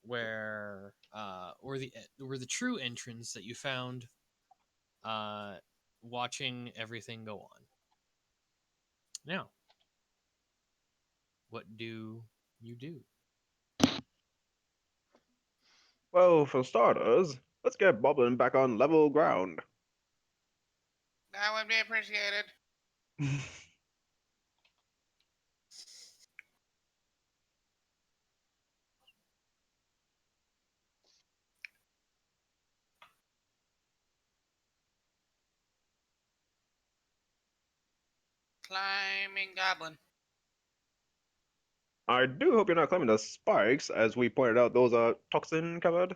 where the true entrance that you found watching everything go on. Now, what do you do? Well, for starters, let's get Boblin back on level ground. That would be appreciated. Climbing goblin. I do hope you're not climbing the spikes, as we pointed out those are toxin covered.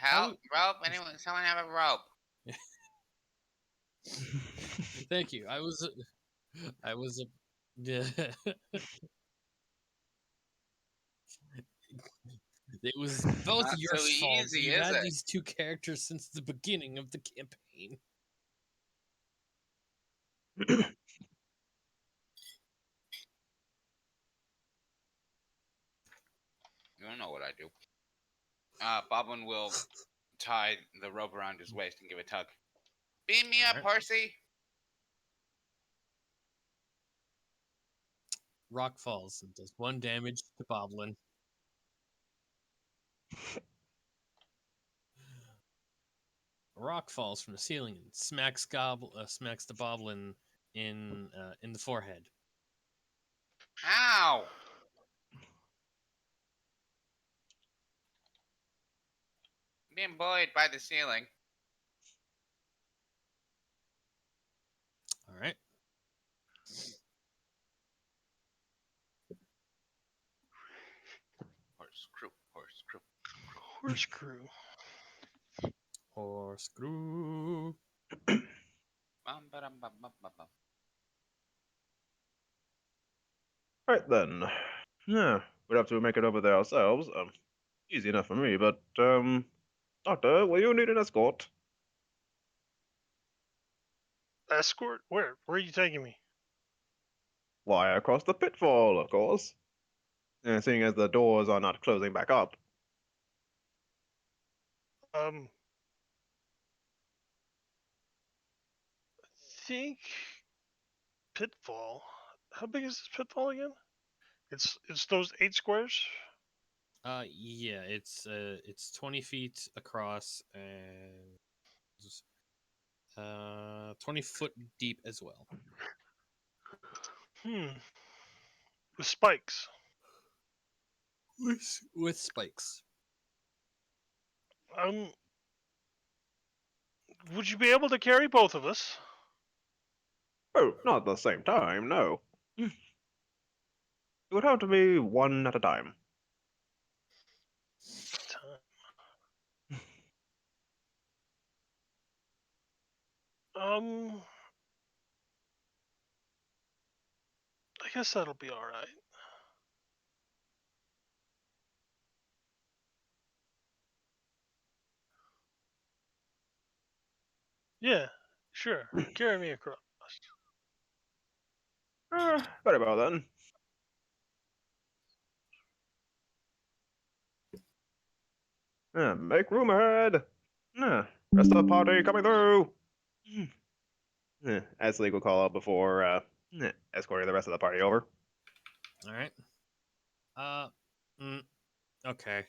Help, rope. Anyone? Someone have a rope? Thank you. I was yeah. It was both Not your so fault. easy, You've is had it? these two characters since the beginning of the campaign. You don't know what I do. Boblin will tie the rope around his waist and give a tug. Beam me up, Alright. horsey. Rock falls and does 1 damage to Boblin. A rock falls from the ceiling and smacks the Boblin in the forehead. Ow! Being buoyed by the ceiling. All right. Horse crew. Horse crew. Horse crew. Bum, ba-dum, bum, bum, bum, bum. Right then. Yeah, we'd have to make it over there ourselves. Easy enough for me, but, Doctor, will you need an escort? Escort? Where? Where are you taking me? Why, across the pitfall, of course. Seeing as the doors are not closing back up. I think pitfall. How big is this pitfall again? It's those 8 squares. Yeah, it's 20 feet across and 20-foot deep as well. With spikes. With spikes. Would you be able to carry both of us? Oh, not at the same time, no. It would have to be one at a time. I guess that'll be all right. Yeah, sure. Carry me across. Very well then. Make room ahead. Rest of the party coming through. As legal call out before escorting the rest of the party over. All right. Okay.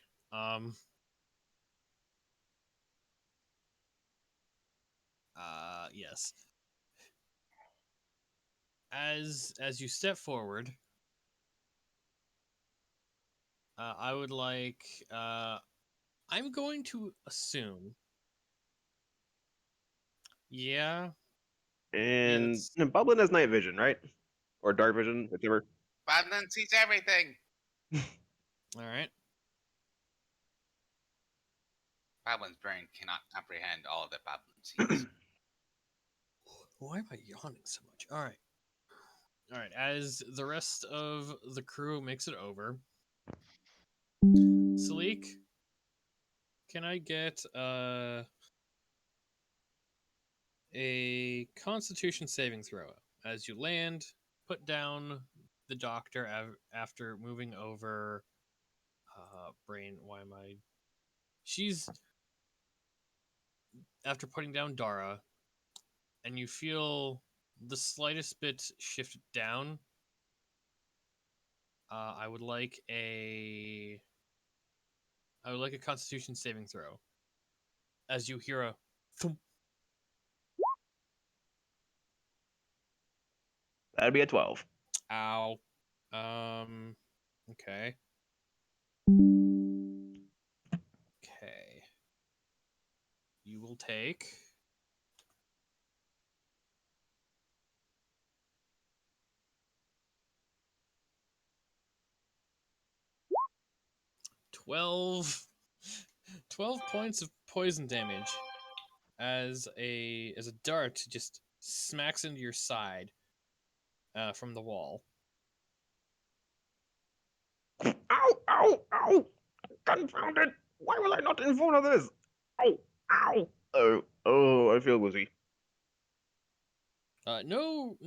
Yes. As you step forward, I would like. I'm going to assume. Yeah. And Yes. Bublin has night vision, right? Or dark vision, whichever. Boblin sees everything. All right. Boblin's brain cannot comprehend all that Boblin sees. Why am I yawning so much? All right. All right. As the rest of the crew makes it over, Salik, can I get a Constitution saving throw. As you land, put down the doctor after moving over. Brain, why am I? She's after putting down Dara, and you feel the slightest bit shift down. I would like a Constitution saving throw. As you hear a thump. That'd be a 12. Ow. Okay. Okay. You will take 12 points of poison damage as a dart just smacks into your side from the wall. Ow! Ow! Ow! Confound it! Why was I not informed of this? Ow! Ow! Oh, I feel woozy. No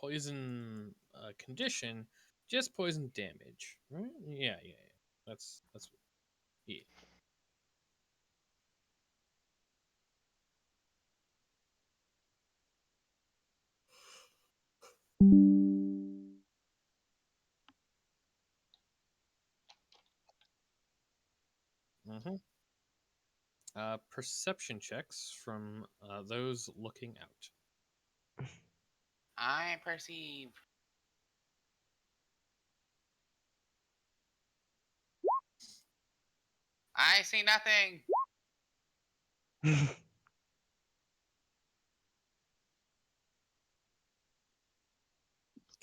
poison condition, just poison damage. Right? Yeah. That's yeah. Mm-hmm. Perception checks from those looking out. I perceive. I see nothing.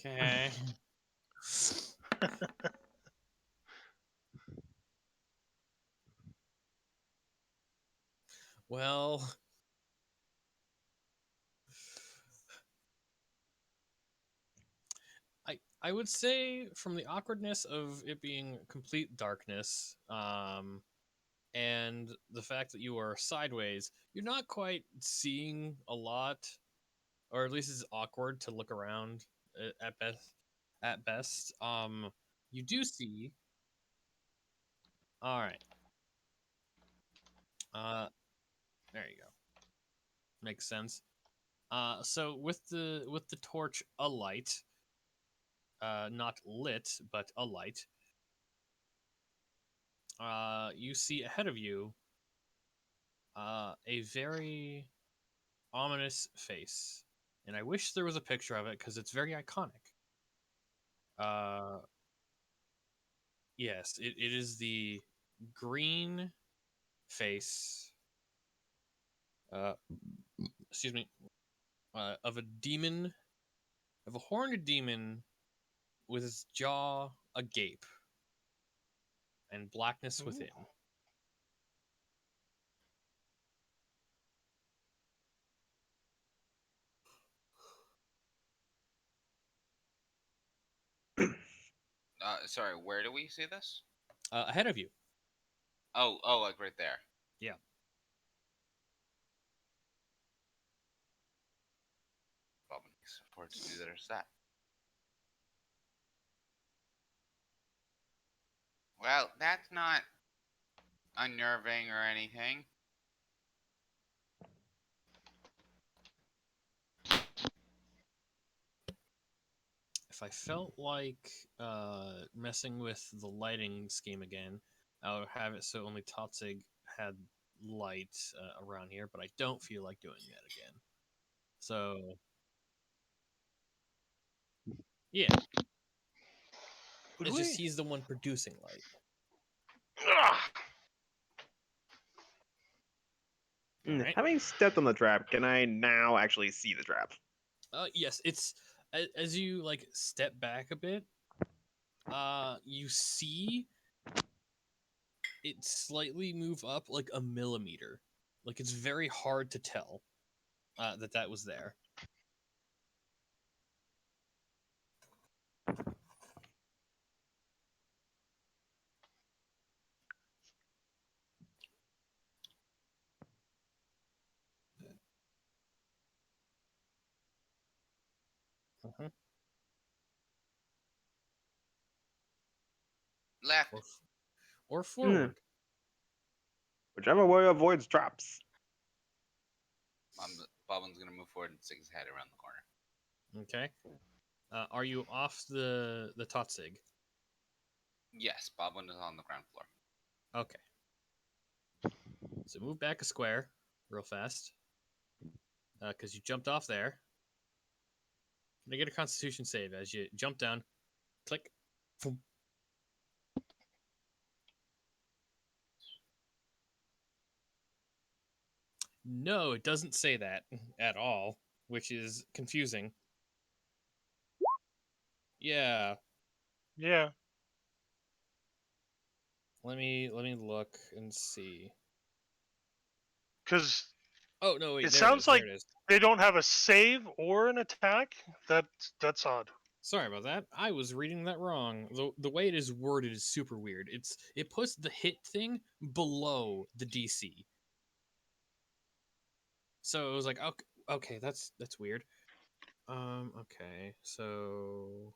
Okay. Well, I would say from the awkwardness of it being complete darkness, and the fact that you are sideways, you're not quite seeing a lot, or at least it's awkward to look around at best. At best, you do see. All right. Uh, there you go. Makes sense. So with the torch alight, not lit, but alight, you see ahead of you a very ominous face, and I wish there was a picture of it because it's very iconic. Uh, yes, it is the green face. Uh, excuse me. Of a demon, of a horned demon with his jaw agape and blackness Ooh. within. Sorry, where do we see this? Ahead of you. Oh, like right there. Yeah. Bob needs support to do their set. Well, that's not unnerving or anything. If I felt like messing with the lighting scheme again, I would have it so only Totzig had light around here, but I don't feel like doing that again. So, yeah. Would It's just we? he's the one producing light. Ugh. All right. Having stepped on the trap, can I now actually see the trap? Yes, it's as you like step back a bit, you see it slightly move up like a millimeter. Like it's very hard to tell that was there. Left. Or forward. Whichever way avoids traps. Bobbin's gonna move forward and stick his head around the corner. Okay. Are you off the Totzig? Yes, Bobbin is on the ground floor. Okay. So move back a square real fast. Because you jumped off there. Can I get a Constitution save as you jump down? Click. Boom. No, it doesn't say that at all, which is confusing. Yeah. Yeah. Let me look and see. Because Oh no, wait, it there it sounds is. like There it is. they don't have a save or an attack. That's odd. Sorry about that. I was reading that wrong. The way it is worded is super weird. It puts the hit thing below the DC. So it was like, okay, that's weird. Okay, so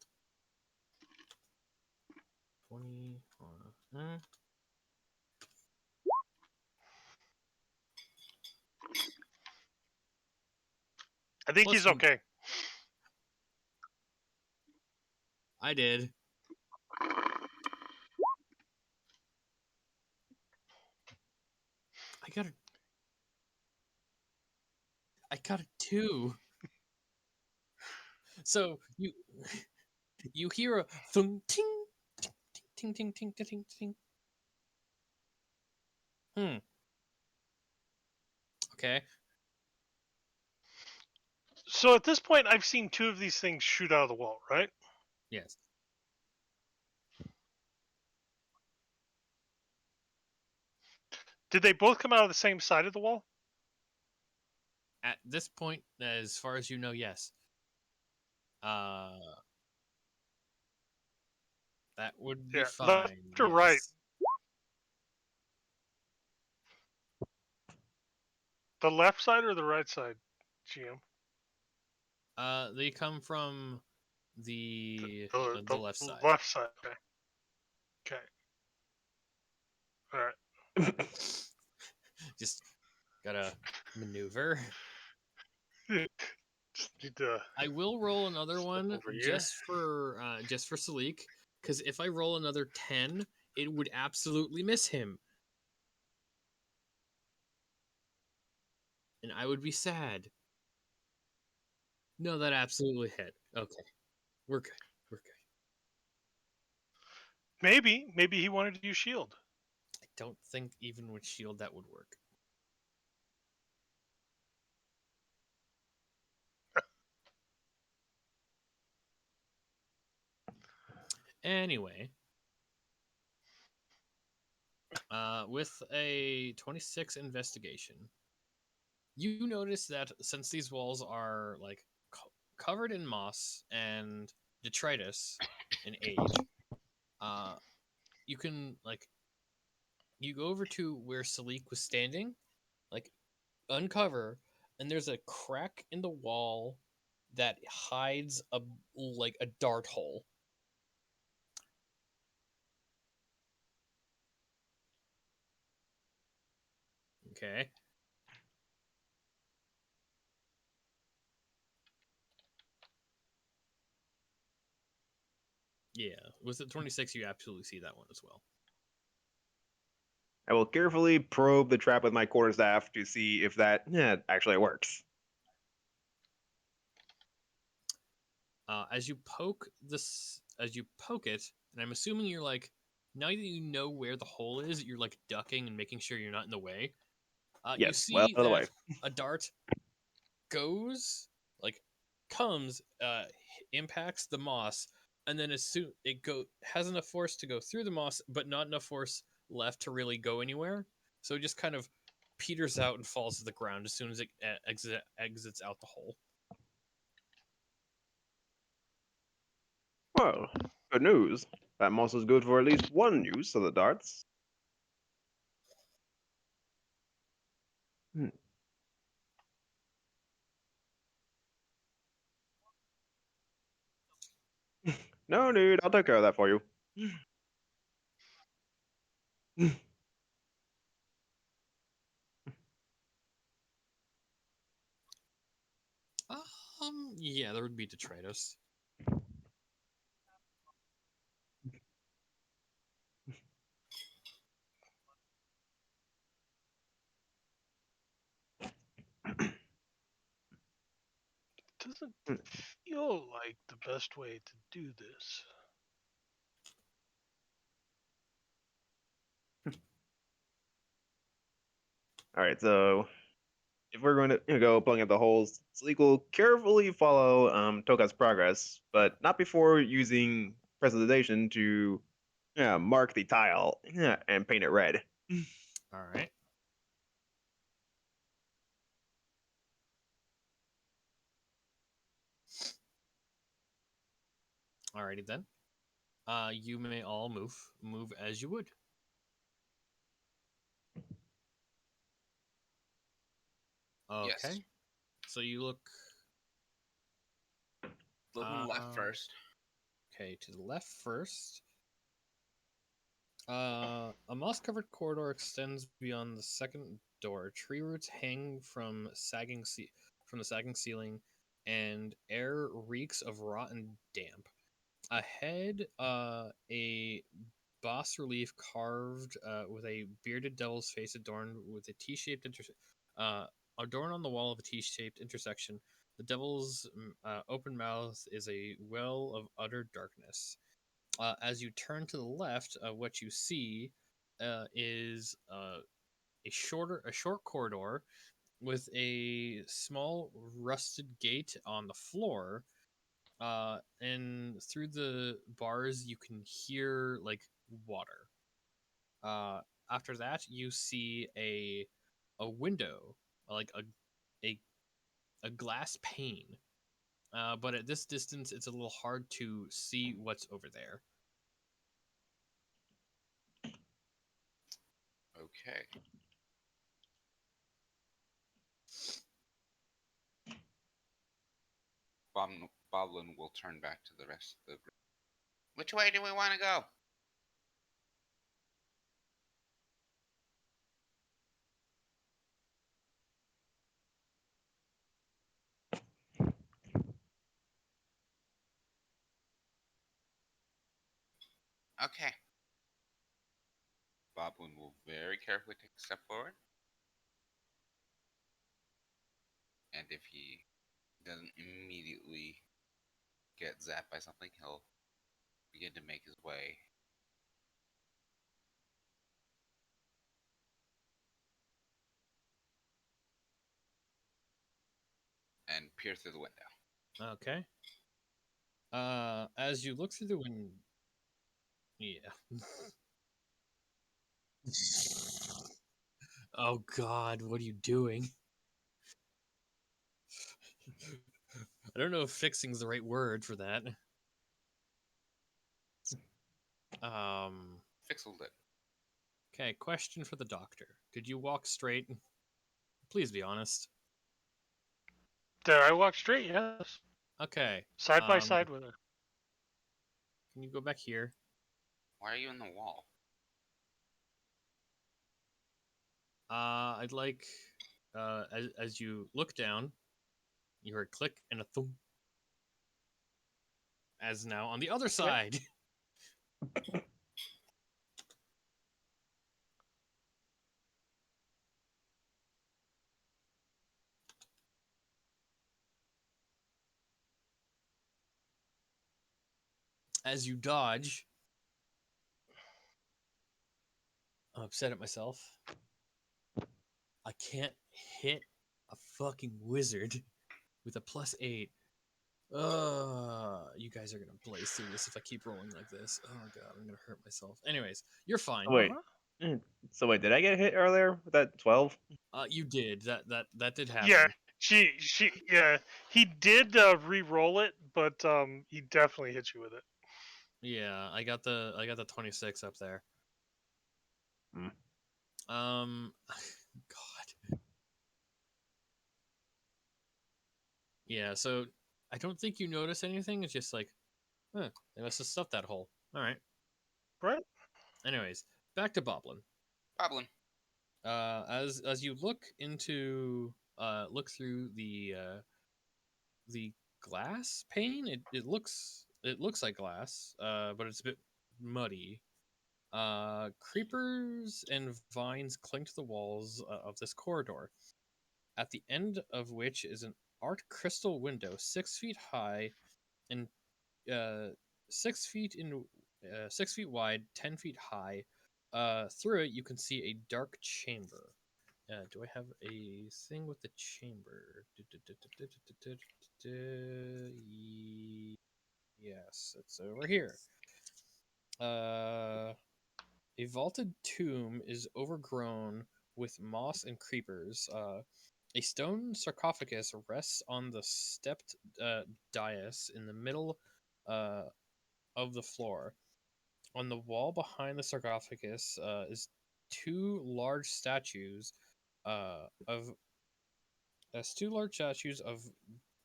20. I think Plus he's okay. I did. I got a 2. So you hear a thung ting ting ting ting ting ting ting. Okay. So at this point, I've seen 2 of these things shoot out of the wall, right? Yes. Did they both come out of the same side of the wall? At this point, as far as you know, yes. That would be Yeah, fine. left or right? Yes. The left side or the right side, GM? They come from the The left side. left side. Okay. Okay. All right. Just gotta maneuver. Just need to I will roll another step one over here. just for Salik, because if I roll another 10, it would absolutely miss him, and I would be sad. No, that absolutely hit. Okay, we're good. We're good. Maybe he wanted to use shield. I don't think even with shield that would work. Anyway, with a 26 investigation, you notice that since these walls are like covered in moss and detritus and age, you can like you go over to where Salik was standing, like uncover, and there's a crack in the wall that hides a dart hole. Okay. Yeah, with the 26, you absolutely see that one as well. I will carefully probe the trap with my quarterstaff to see if that actually works. As you poke it, and I'm assuming you're like, now that you know where the hole is, you're like ducking and making sure you're not in the way. You Yes, well see out of the way. that a dart goes, like, comes, impacts the moss, and then as soon has enough force to go through the moss, but not enough force left to really go anywhere. So it just kind of peters out and falls to the ground as soon as it exits out the hole. Well, good news. That moss is good for at least one use of the darts. Hmm. No need. I'll take care of that for you. Yeah, there would be detritus. Doesn't feel like the best way to do this. All right, so if we're going to go pulling up the holes, Sleek will carefully follow Toka's progress, but not before using precipitation to mark the tile and paint it red. All right. Alrighty then. You may all move as you would. Yes. Okay. So you look Looking left first. okay to the left first. A moss-covered corridor extends beyond the second door. Tree roots hang from from the sagging ceiling, and air reeks of rotten damp. Ahead, a bas relief carved with a bearded devil's face adorned with a T-shaped adorned on the wall of a T-shaped intersection. The devil's open mouth is a well of utter darkness. As you turn to the left, what you see is a short corridor with a small rusted gate on the floor. And through the bars, you can hear like water. Uh, After that, you see a window, like a a glass pane. But at this distance, it's a little hard to see what's over there. Okay. Boblin will turn back to the rest of the group. Which way do we want to go? Okay. Boblin will very carefully take a step forward. And if he doesn't immediately get zapped by something, he'll begin to make his way. And peer through the window. Okay. As you look through the window, yeah. Oh God, what are you doing? I don't know if fixing's the right word for that. Um. Fixled it. Okay, question for the doctor. Did you walk straight? Please be honest. Did I walk straight? Yes. Okay. Side by side with her. Can you go back here? Why are you in the wall? I'd like, as you look down, you hear a click and a thump. As now on the other side. As you dodge, I'm upset at myself. I can't hit a fucking wizard with a +8. You guys are gonna blaze through this if I keep rolling like this. Oh God, I'm gonna hurt myself. Anyways, you're fine. Wait. So wait, did I get hit earlier with that 12? You did that did happen. Yeah, yeah. He did re-roll it, but he definitely hit you with it. Yeah, I got the 26 up there. Hmm. God. Yeah, so I don't think you notice anything. It's just like, Huh, they must have stuffed that hole. All right. Right? Anyways, back to Boblin. Goblin. As you look into look through the glass pane, it looks like glass, but it's a bit muddy. Creepers and vines cling to the walls of this corridor, at the end of which is an art crystal window 6 feet high and 6 feet in 6 feet wide, 10 feet high. Through it, you can see a dark chamber. Do I have a thing with the chamber? Yes, it's over here. A vaulted tomb is overgrown with moss and creepers. A stone sarcophagus rests on the stepped dais in the middle uh, of the floor. On the wall behind the sarcophagus is of two large statues of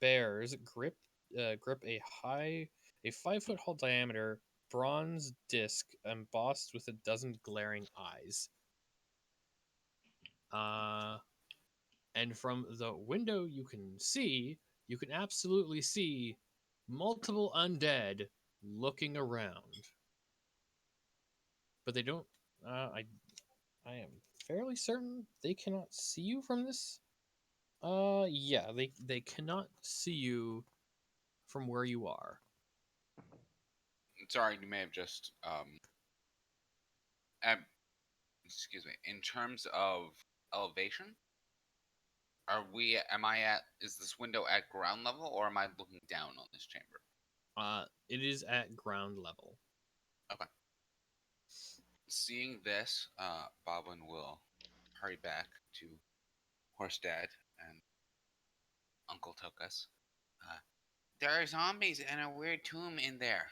bears grip a 5 foot tall diameter bronze disc embossed with a dozen glaring eyes. And from the window you can absolutely see multiple undead looking around. But they don't. I am fairly certain they cannot see you from this. Yeah, they cannot see you from where you are. Sorry, you may have just um, excuse me. In terms of elevation, am I at, is this window at ground level or am I looking down on this chamber? It is at ground level. Okay. Seeing this, Boblin will hurry back to Horse Dad and Uncle Tokus. There are zombies and a weird tomb in there.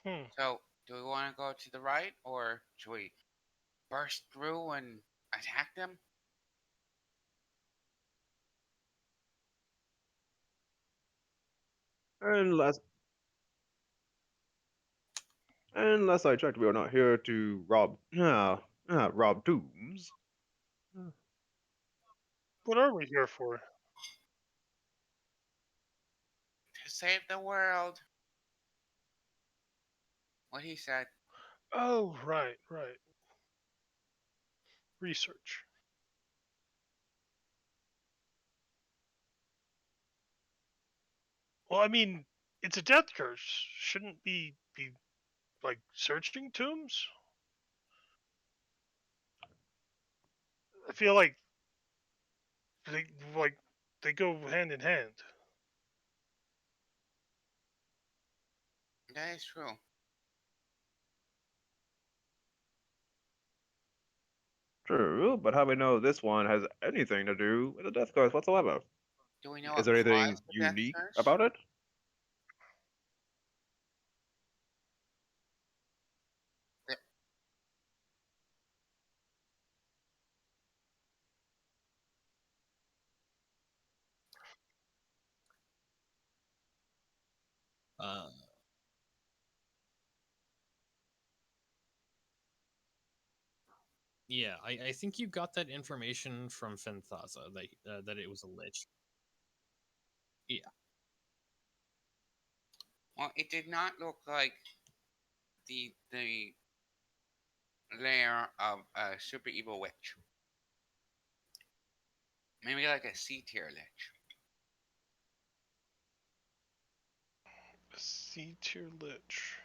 Hmm. So, do we want to go to the right or should we burst through and attack them? Unless unless I checked, we are not here to rob tombs. What are we here for? To save the world. What he said. Oh, right, right. Research. Well, I mean, it's a death curse. Shouldn't we be like searching tombs? I feel they like they go hand in hand. That is true. True, but how we know this one has anything to do with the death curse whatsoever? Do we know Is what there anything caused the death unique curse? about it? Th- Uh, yeah, I think you got that information from Fenthaza that it was a lich. Yeah. Well, it did not look like the lair of a super evil witch. Maybe like a C tier lich, C tier lich.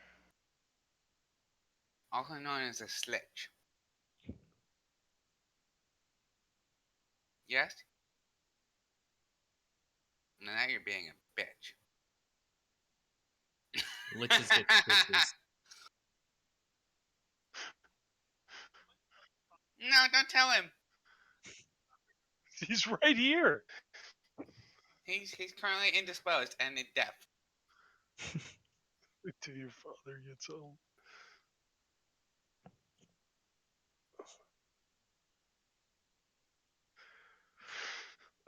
also known as a slich. Yes? Now you're being a bitch. Liches get stitches. No, don't tell him. He's right here. He's currently indisposed and deaf. Till your father gets home.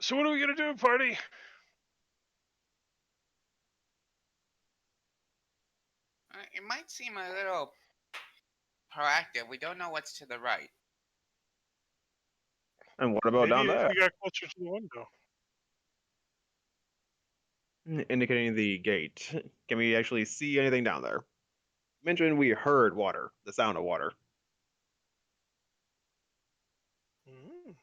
So what are we gonna do, party? It might seem a little proactive. We don't know what's to the right. And what about down Maybe if there? we got closer to the window. Indicating the gate. Can we actually see anything down there? Mentioned we heard water, the sound of water. Mm.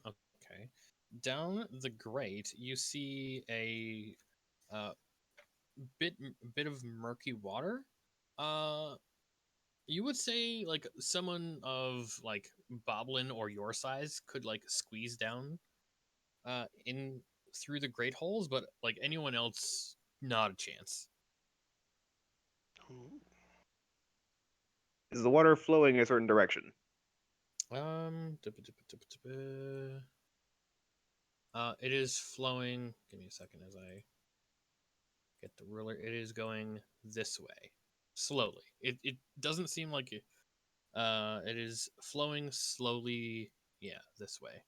Okay. Down the grate, you see a uh, bit of murky water. Uh, you would say like someone of like Boblin or your size could like squeeze down in through the grate holes, but like anyone else, not a chance. Ooh. Is the water flowing a certain direction? It is flowing. Give me a second as I get the ruler. It is going this way, slowly. It doesn't seem like it. It is flowing slowly. Yeah, this way.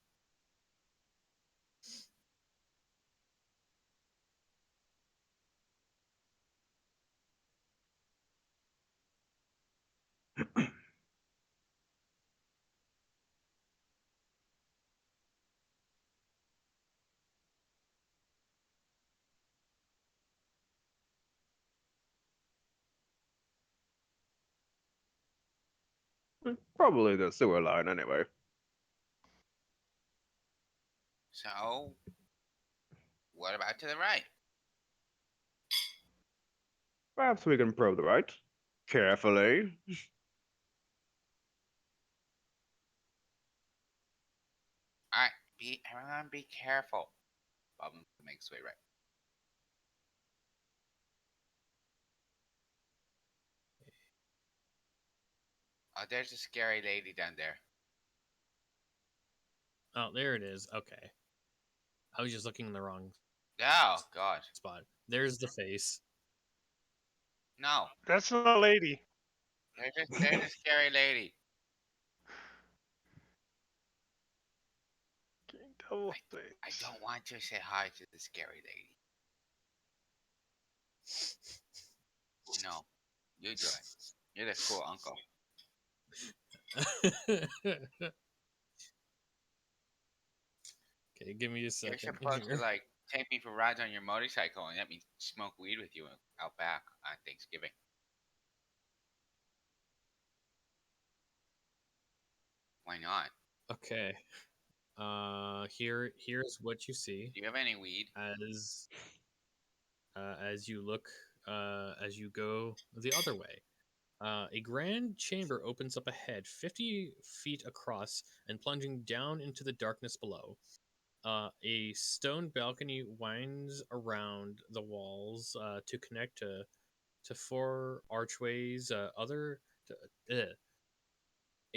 Probably the sewer line, anyway. So, what about to the right? Perhaps we can probe the right. Carefully. All right, everyone, be careful. Bob makes his way right. Oh, there's a scary lady down there. Oh, there it is. Okay, I was just looking in the wrong Oh God, spot. There's the face. no! That's not a lady. There's a scary lady. Getting double I face. don't want to say hi to the scary lady. No, you do it. You're the cool uncle. Okay, give me a You're second supposed to here. like take me for rides on your motorcycle and let me smoke weed with you out back on Thanksgiving. Why not? Okay. Here's what you see Do you have any weed? as you look as you go the other way. A grand chamber opens up ahead, 50 feet across and plunging down into the darkness below. A stone balcony winds around the walls to connect to four archways. A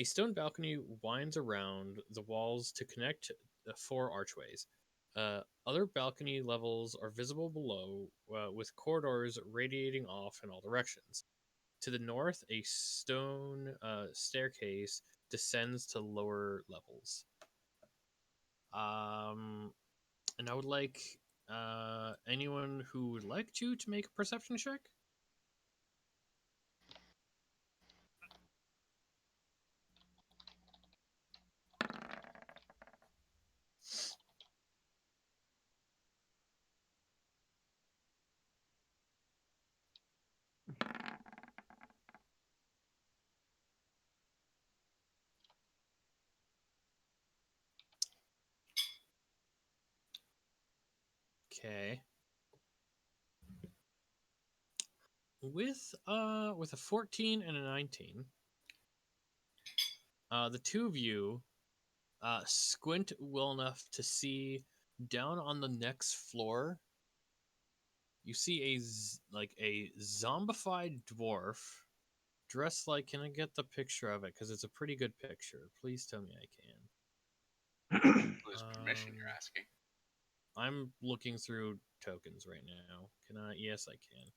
stone balcony winds around the walls to connect four archways. Other balcony levels are visible below, with corridors radiating off in all directions. To the north, a stone staircase descends to lower levels. And I would like anyone who would like to make a perception check. Okay. With a 14 and a 19, the two of you squint well enough to see down on the next floor. You see like a zombified dwarf dressed like? Can I get the picture of it? Because it's a pretty good picture. Please tell me I can. Whose permission you're asking? I'm looking through tokens right now. Can I? Yes, I can.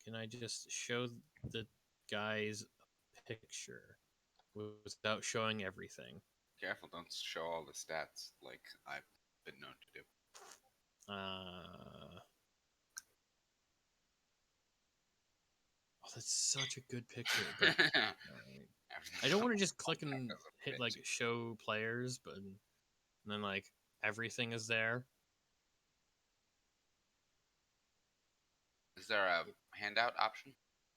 Can I just show the guy's picture without showing everything? Careful, don't show all the stats like I've been known to do. Oh, that's such a good picture. But alright. I don't want to just click and hit like show players, but and then like everything is there. Is there a handout option?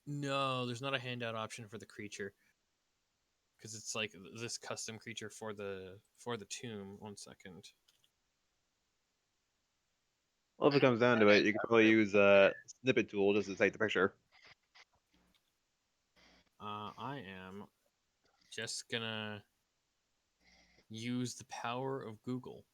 No, there's not a handout option for the creature because it's like this custom creature for the tomb. 1 second. Well, if it comes down to it, you could probably use a snippet tool just to take the picture. I am just gonna use the power of Google.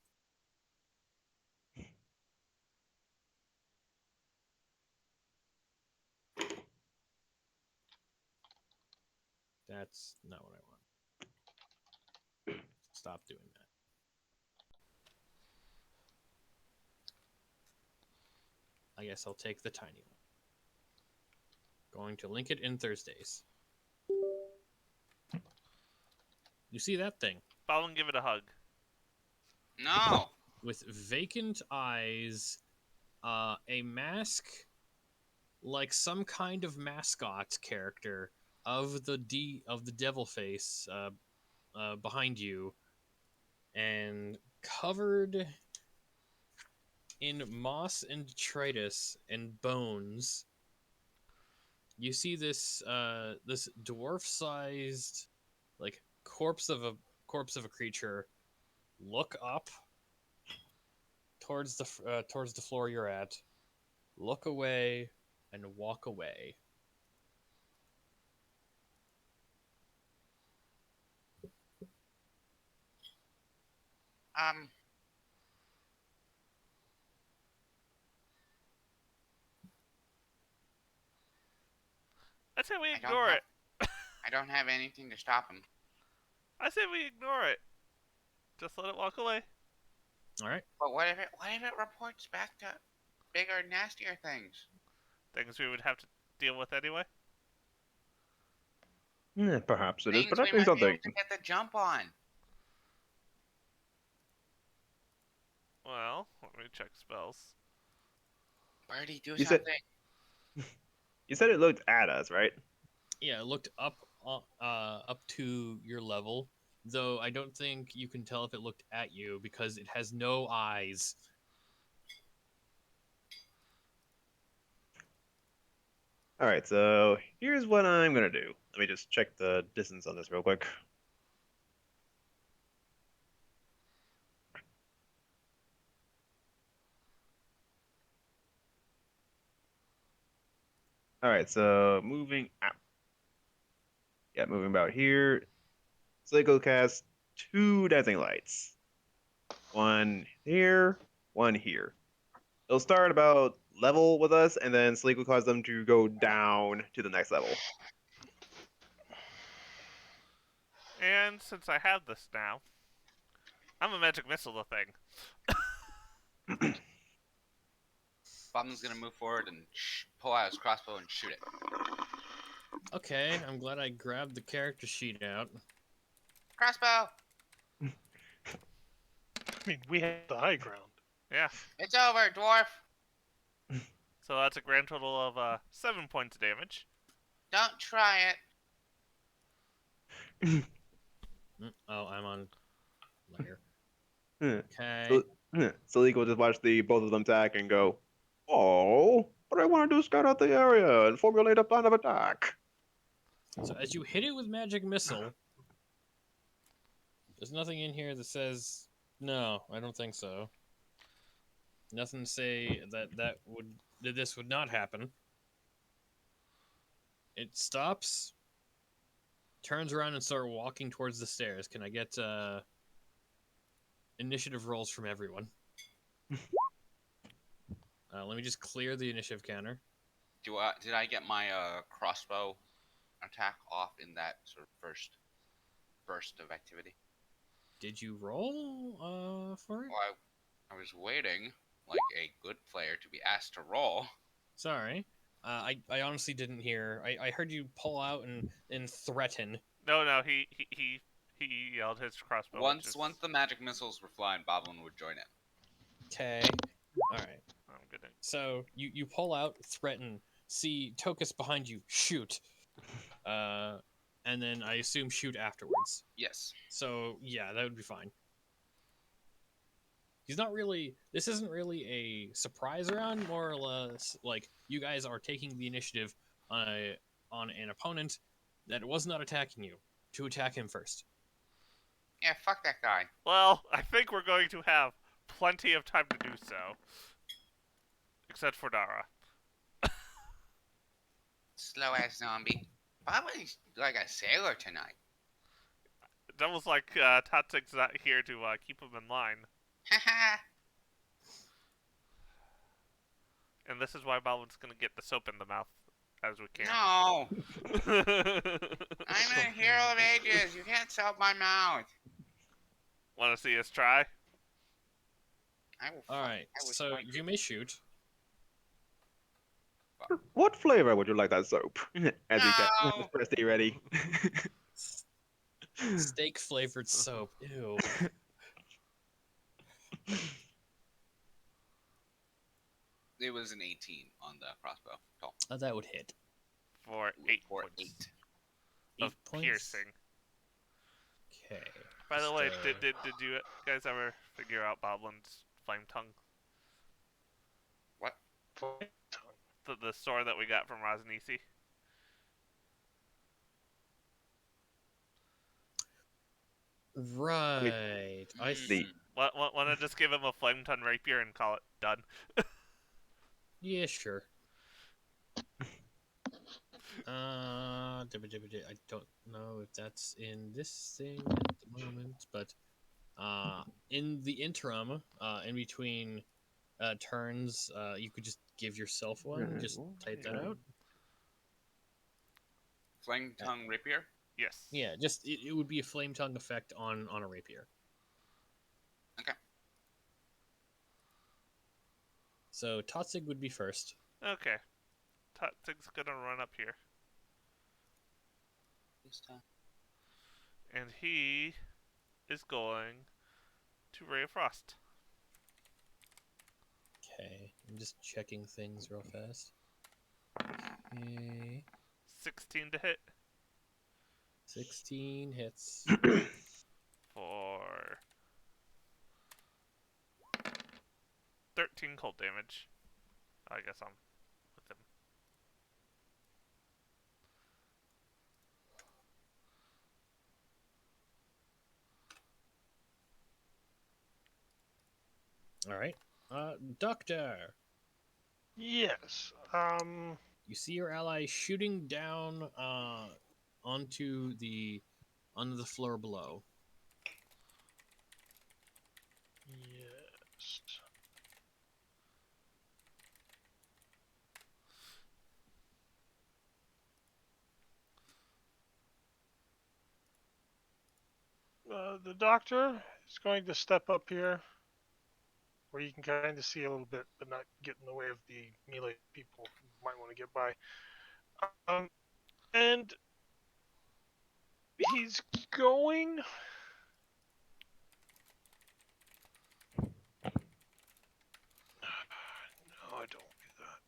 That's not what I want. Stop doing that. I guess I'll take the tiny one. Going to link it in Thursdays. You see that thing? Follow and give it a hug. No! With vacant eyes, a mask like some kind of mascot character of the devil face behind you, and covered in moss and detritus and bones. You see this this dwarf-sized like corpse of a creature look up towards the floor you're at, look away, and walk away. I say we ignore it. I don't have anything to stop him. I say we ignore it. Just let it walk away. All right. But what if it reports back to bigger, nastier things? Things we would have to deal with anyway. Yeah, perhaps it is Things we protecting might be something. able to get the jump on. Well, let me check spells. Birdie, do You something. You said it looked at us, right? Yeah, it looked up to your level, though I don't think you can tell if it looked at you because it has no eyes. All right, so here's what I'm gonna do. Let me just check the distance on this real quick. All right, so moving out. Yeah, moving about here. Sligo cast 2 dancing lights. One here, one here. It'll start about level with us, and then Sleek will cause them to go down to the next level. And since I have this now, I'm a magic missile the thing. Bobman's gonna move forward and pull out his crossbow and shoot it. Okay, I'm glad I grabbed the character sheet out. Crossbow! I mean, we have the high ground. Yeah. It's over, dwarf! So that's a grand total of 7 points of damage. Don't try it. Oh, I'm on layer. Hmm. Okay. So Sleek will just watch both of them attack and go, "Oh, what I want to do is scout out the area and formulate a plan of attack." So as you hit it with magic missile, there's nothing in here that says no. I don't think so. Nothing to say that this would not happen. It stops, turns around, and starts walking towards the stairs. Can I get initiative rolls from everyone? Let me just clear the initiative counter. Did I get my crossbow attack off? in that sort of first burst of activity. Did you roll for it? Well, I was waiting, like a good player, to be asked to roll. Sorry. I honestly didn't hear. I heard you pull out and threaten. No, he yelled his crossbow. Once the magic missiles were flying, Boblin would join in. Okay. All right. I'm gonna. So you pull out, threaten, see Tokus behind you, shoot. And then I assume shoot afterwards. Yes. So yeah, that would be fine. He's not really. This isn't really a surprise round. More or less, like you guys are taking the initiative on an opponent that was not attacking you to attack him first. Yeah, fuck that guy. Well, I think we're going to have plenty of time to do so. Except for Dara. Slow ass zombie. Boblin's like a sailor tonight. That was like Tatsik's not here to keep him in line. Haha. And this is why Balvin's gonna get the soap in the mouth as we can. No. I'm a hero of ages. You can't soap my mouth. Want to see us try? I will. All right. I will So fight you may shoot. What flavor would you like that soap? As you get No. Presty ready. Steak flavored soap. Ew. It was an 18 on the crossbow. Cool. That would hit. For 8 For points 8. of 8 points. piercing. Okay. By the Just, way, did you guys ever figure out Boblin's flame tongue? What? The sword that we got from Rosnisi? Right. I The Want to just give him a flame tongue rapier and call it done? Yeah, sure. I don't know if that's in this thing at the moment, but in the interim, in between turns, you could just give yourself one. Just type that out. Flame tongue rapier? Yes. Yeah, just it would be a flame tongue effect on a rapier. Okay. So Totzig would be first. Okay. Tatsig's gonna run up here. And he is going to Ray of Frost. Okay, I'm just checking things real fast. Okay, 16 to hit 16 hits. for 13 cold damage. I guess I'm with him. All right, Doctor. Yes. You see your ally shooting down onto the floor below. Yes. The doctor is going to step up here where you can kind of see a little bit, but not get in the way of the melee people who might want to get by. And he's going. No, I don't do that.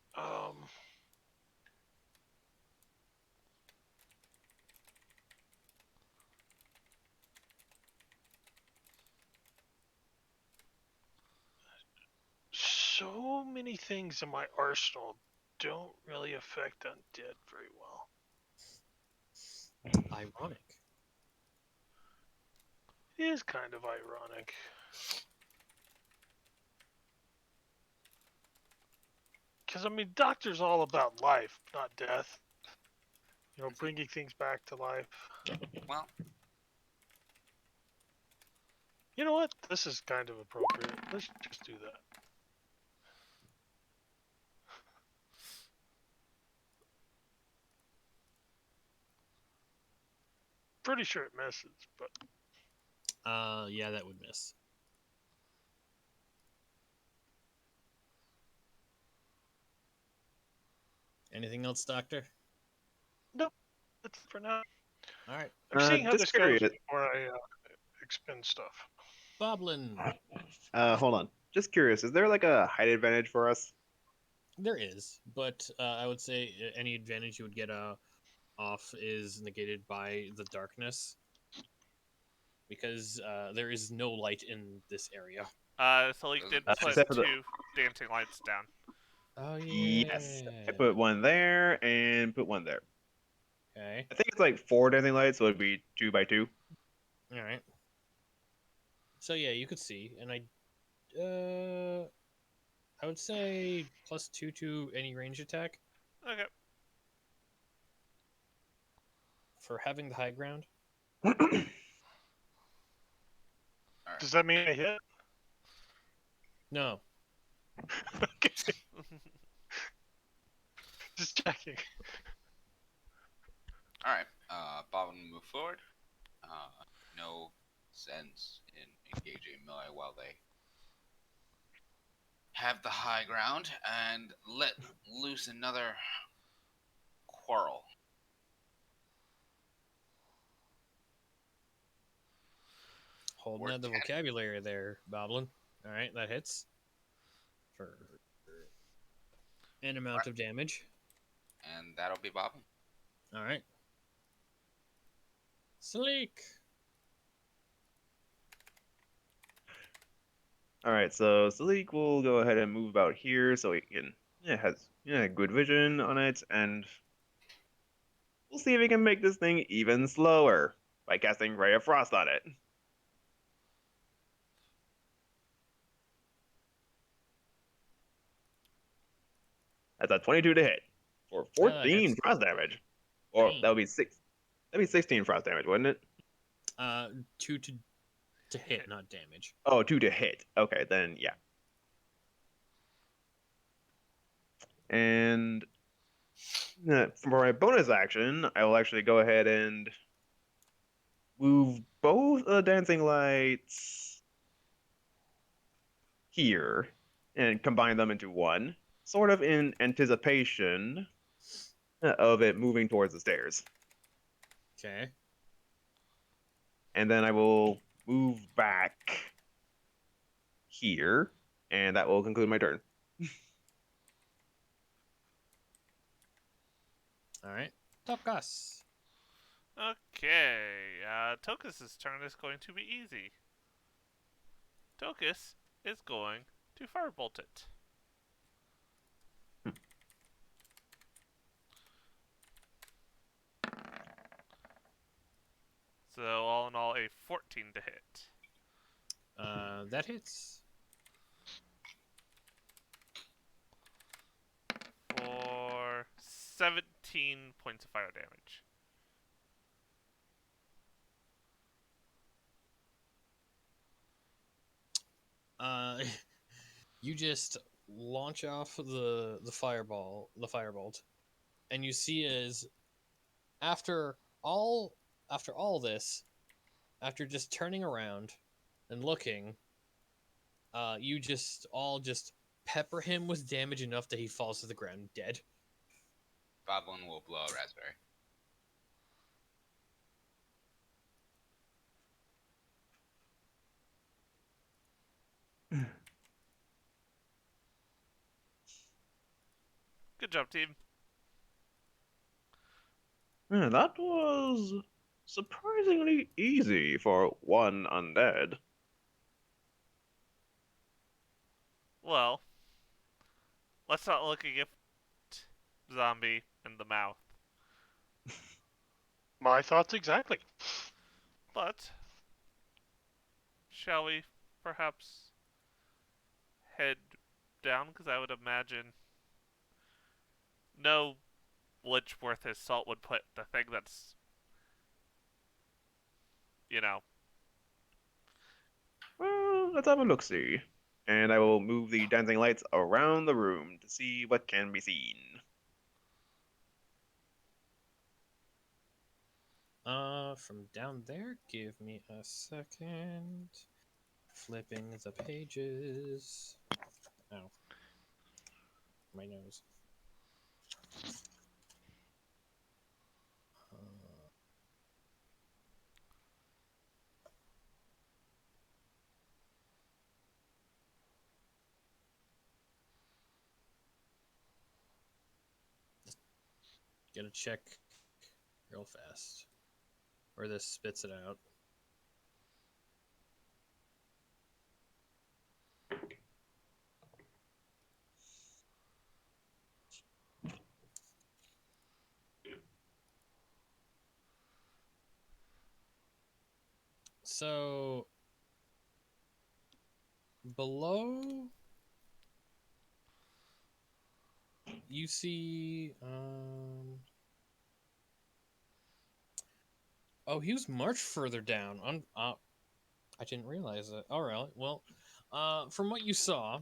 So many things in my arsenal don't really affect undead very well. Ironic. It is kind of ironic. Because, I mean, Doctor's all about life, not death. You know, bringing things back to life. Well, You know what? This is kind of appropriate. Let's just do that. pretty sure it misses, but Yeah, that would miss. Anything else, Doctor? nope. That's it for now. All right, I'm seeing how Just this goes curious. before I expend stuff. Boblin. Hold on. Just curious. Is there like a height advantage for us? There is, but I would say any advantage you would get off is negated by the darkness, because there is no light in this area. Salik did Doesn't put Except for the 2 dancing lights down. Oh yes, I yeah. put one there and put one there. Okay. I think it's like 4 dancing lights, so it'd be 2 by 2. All right. So yeah, you could see, and I would say +2 to any range attack Okay. for having the high ground. Alright. Does that mean I hit? No. Okay, just checking. Alright. Bobbin will move forward. No sense in engaging melee while they have the high ground and let loose another quarrel. Holding Or out the 10. vocabulary there, Boblin. All right, that hits for an amount of damage. And that'll be Bobbin. All right. Sleek. All right, so Salik will go ahead and move about here so he can has good vision on it, and we'll see if he can make this thing even slower by casting Ray of Frost on it. That's a 22 to hit for That 14 hits. frost damage, or Dang. that would be 6. That'd be 16 frost damage, wouldn't it? 2 to hit, not damage. Oh, 2 to hit. Okay, then yeah. And for my bonus action, I will actually go ahead and move both the dancing lights here and combine them into one, sort of in anticipation of it moving towards the stairs. Okay. And then I will move back here, and that will conclude my turn. All right. Tokas. Okay. Tokus's turn is going to be easy. Tokus is going to firebolt it. So all in all, a 14 to hit. That hits. For 17 points of fire damage. You just launch off the firebolt, and you see as after all this, after just turning around and looking, you just pepper him with damage enough that he falls to the ground dead. Boblin will blow a raspberry. Good job, team. Yeah, that was surprisingly easy for one undead. Well, let's not look at zombie in the mouth. My thoughts exactly. But shall we perhaps head down? Because I would imagine no lich worth his salt would put the thing that's, you know. Well, let's have a look-see. And I will move the dancing lights around the room to see what can be seen. From down there, give me a second. Flipping the pages. Ow. My nose. Uh, Gotta check real fast. Or this spits it out. So below you see oh, he was much further down. I didn't realize that. All right. Well, from what you saw,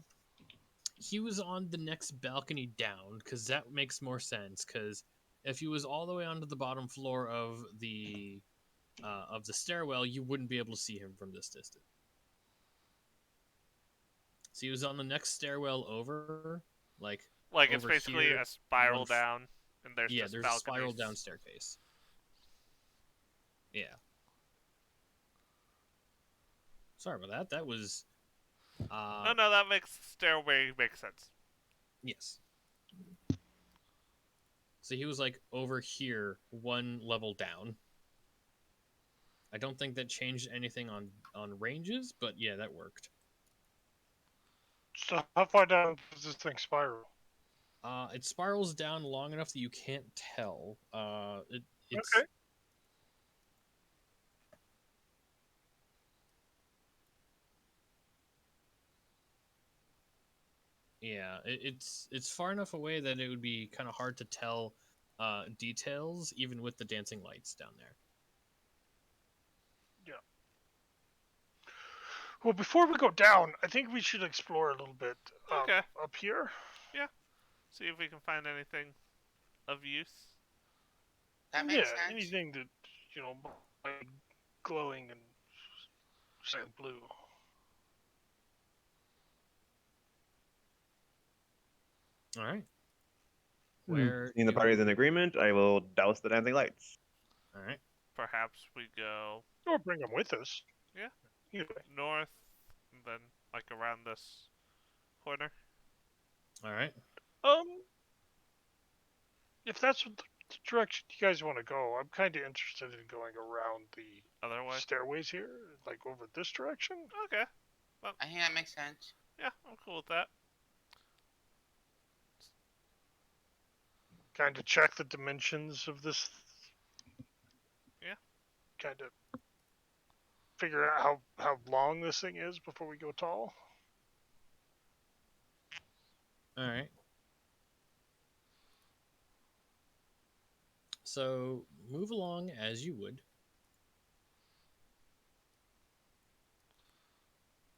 he was on the next balcony down because that makes more sense. Because if he was all the way onto the bottom floor of the stairwell, you wouldn't be able to see him from this distance. So he was on the next stairwell over, like Like it's over basically here. a spiral down, and there's Yeah, just there's a spiral balconies. down staircase. Yeah. Sorry about that. That was. Oh no, that makes stairway make sense. Yes. So he was like over here, one level down. I don't think that changed anything on ranges, but yeah, that worked. So how far down does this thing spiral? It spirals down long enough that you can't tell. It's Okay. yeah, it's far enough away that it would be kind of hard to tell details, even with the dancing lights down there. Yeah. Well, before we go down, I think we should explore a little bit Okay. up here. Yeah. See if we can find anything of use. That makes Yeah, sense. anything that might be glowing and saying blue. All right. Where Seeing the do party is in agreement, I will douse the dancing lights. All right. Perhaps we go Or bring them with us. Yeah. Either way. north, and then like around this corner. All right. If that's what the direction you guys want to go, I'm kind of interested in going around the Other way. stairways here, like over this direction. Okay. I think that makes sense. Yeah, I'm cool with that. Kind of check the dimensions of this. Yeah. Kind of figure out how long this thing is before we go tall. All right. So move along as you would.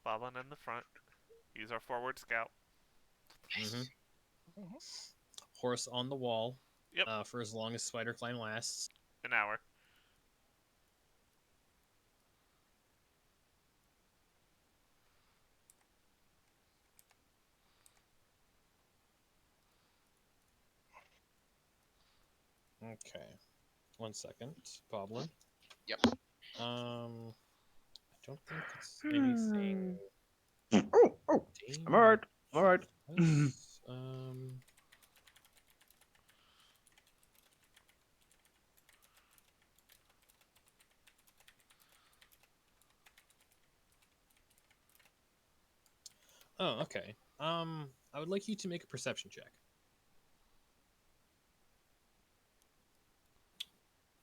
Boblin in the front. He's our forward scout. Mm-hmm. Mhm. Horse on the wall. Yep. For as long as spider climb lasts. An hour. Okay. 1 second, Boblin. Yep. I don't think it's anything. Oh, I'm alright. I'm alright. dangerous. Oh, okay. I would like you to make a perception check.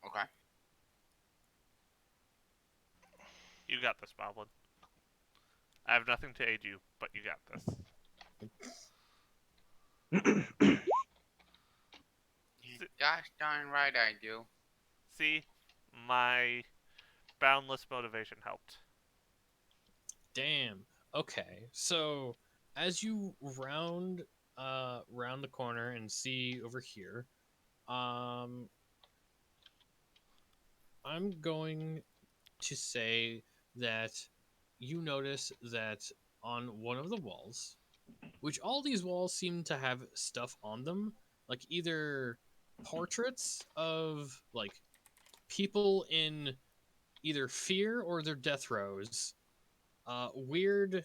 Okay. You got this, Boblin. I have nothing to aid you, but you got this. You gosh darn right I do. See? My boundless motivation helped. Damn. Okay. So as you round the corner and see over here, I'm going to say that you notice that on one of the walls, which all these walls seem to have stuff on them, like either portraits of like people in either fear or their death rows, weird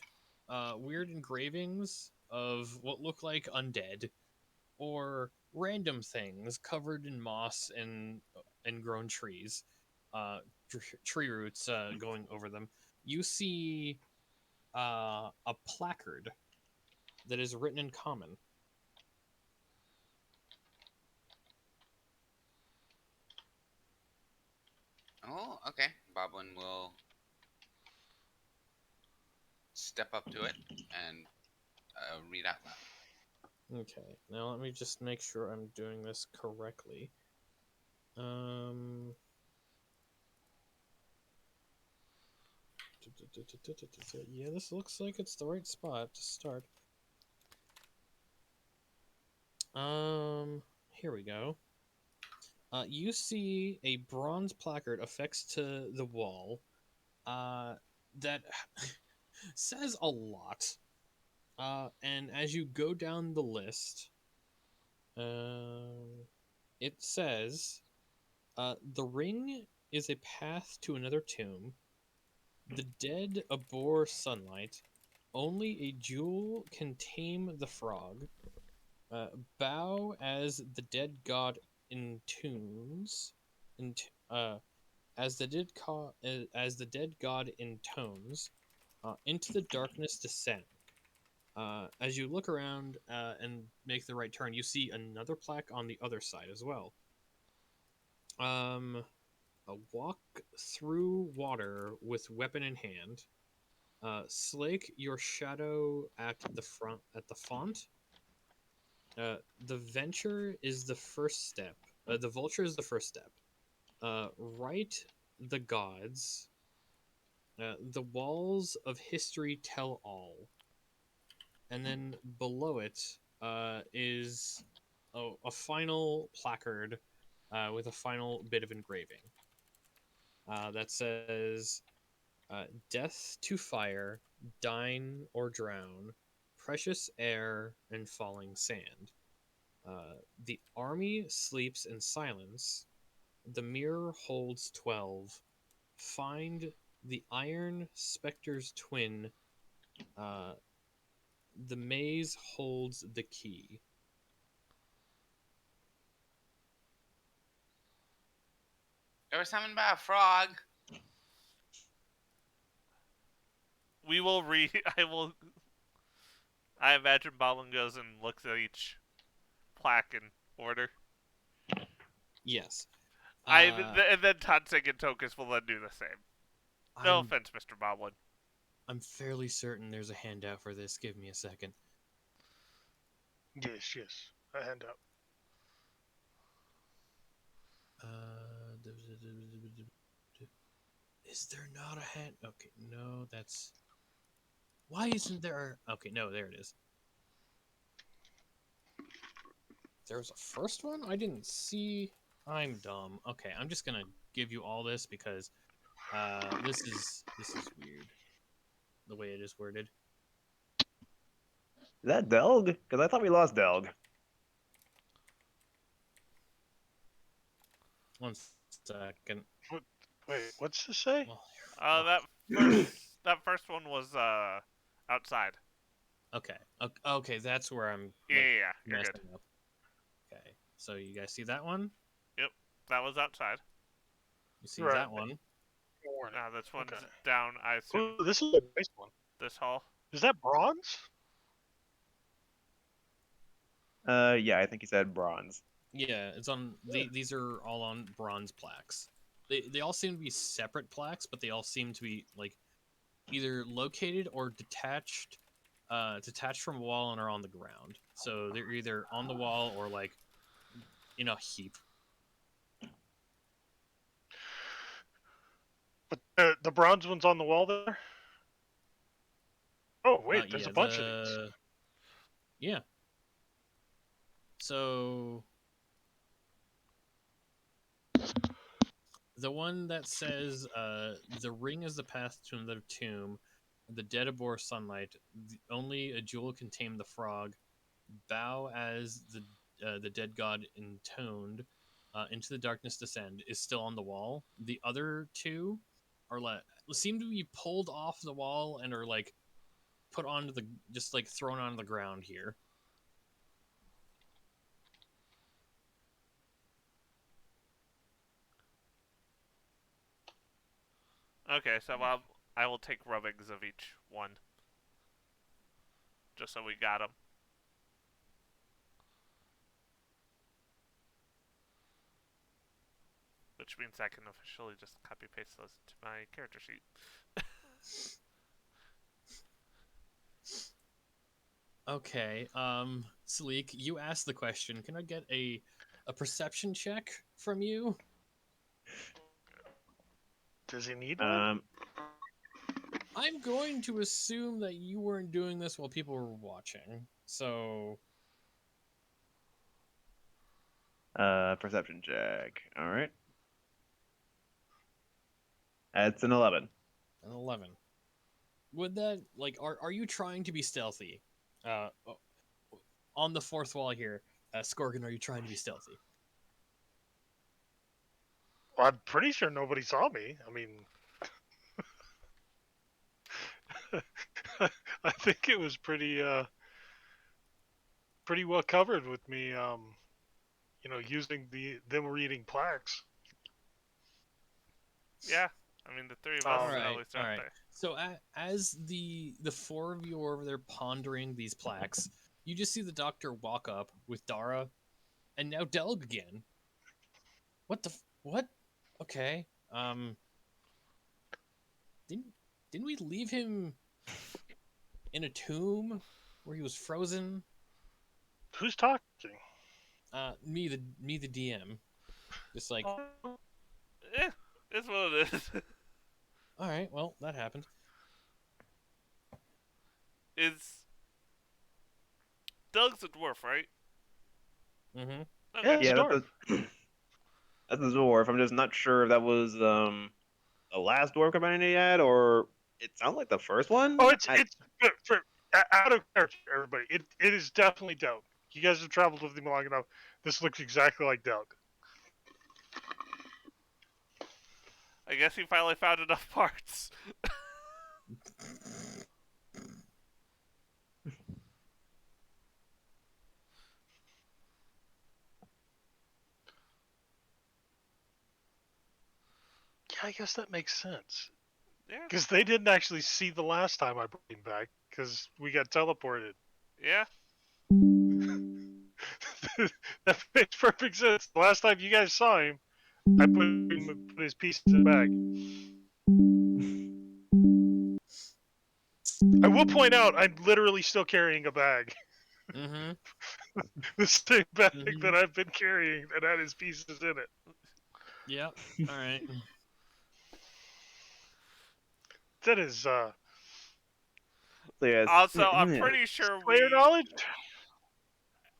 engravings of what look like undead, or random things covered in moss and grown trees, tree roots going over them. You see a placard that is written in common. Oh, okay. Boblin will step up to it and read out loud. Okay, now let me just make sure I'm doing this correctly. Um, yeah, this looks like it's the right spot to start. Here we go. You see a bronze placard affixed to the wall. That says a lot. And as you go down the list, it says, the ring is a path to another tomb. The dead abhor sunlight. Only a jewel can tame the frog. Bow as the dead god intones. As the dead god intones. Into the darkness descend. As you look around and make the right turn, you see another plaque on the other side as well. A walk through water with weapon in hand. Slake your shadow at the font. The venture is the first step. The vulture is the first step. Write the gods. The walls of history tell all. And then below it is a final placard with a final bit of engraving that says, death to fire, dine or drown, precious air and falling sand. The army sleeps in silence. The mirror holds 12. Find the iron specter's twin. Uh, the maze holds the key. There was something about a frog. We will read. I will. I imagine Boblin goes and looks at each plaque in order. Yes. And then Tansing and Tokus will then do the same. No I'm, offense, Mr. Boblin. I'm fairly certain there's a handout for this. Give me a second. Yes, a handout. Is there not a hand? Okay, no, that's. Why isn't there? Okay, no, there it is. There's a first one? I didn't see. I'm dumb. Okay, I'm just gonna give you all this because this is weird. The way it is worded. Is that Delg? Because I thought we lost Delg. One second. Wait, what's this say? Well, That first one was outside. okay, that's where I'm Yeah, you're messing good. up. Okay, so you guys see that one? Yep, that was outside. You see Right. that one? Now this one's Okay. down. I assume Ooh, this is a nice one. this hall. Is that bronze? Yeah, I think he said bronze. Yeah, it's on. These are all on bronze plaques. They all seem to be separate plaques, but they all seem to be like either located or detached from a wall and are on the ground. So they're either on the wall or like in a heap. But the bronze one's on the wall there? Oh, wait, there's Yeah, a bunch of these. Yeah. So The one that says, "The ring is the path to another tomb. The dead abhor sunlight. Only a jewel can tame the frog. Bow as the dead god intoned. Into the darkness descend," is still on the wall. The other two are seem to be pulled off the wall and are like put onto the just like thrown onto the ground here. Okay, so I will take rubbings of each one, just so we got them. Which means I can officially just copy paste those into my character sheet. Okay, Sleek, you asked the question. Can I get a perception check from you? Does he need one? I'm going to assume that you weren't doing this while people were watching. So, Perception check. All right. It's an 11. an 11. Would that are you trying to be stealthy? On the fourth wall here, Skorgan, are you trying to be stealthy? Well, I'm pretty sure nobody saw me. I mean, I think it was pretty well covered with me. Using them reading plaques. Yeah, I mean the three of Oh, us All at right, least all aren't right. there. So as the four of you are over there pondering these plaques, you just see the doctor walk up with Dara, and now Delg again. What the what? Okay. Didn't we leave him in a tomb where he was frozen? Who's talking? Me the DM. Just like, It's what it is. all right, well, that happened. Is Doug's a dwarf, right? Mm-hmm. Okay. Yeah, it's Yeah, dark. that's the dwarf. I'm just not sure if that was the last dwarf companion he had, or it sounds like the first one. Oh, it's out of character, everybody. It is definitely Doug. You guys have traveled with him long enough. This looks exactly like Doug. I guess he finally found enough parts. Yeah, I guess that makes sense. Yeah. Because they didn't actually see the last time I brought him back, because we got teleported. Yeah. That makes perfect sense. The last time you guys saw him, I put his pieces in the bag. I will point out, I'm literally still carrying a bag. Mm-hmm. The same bag Mhm. that I've been carrying that had his pieces in it. Yep. All right. That is So yes. Also, I'm pretty sure player knowledge.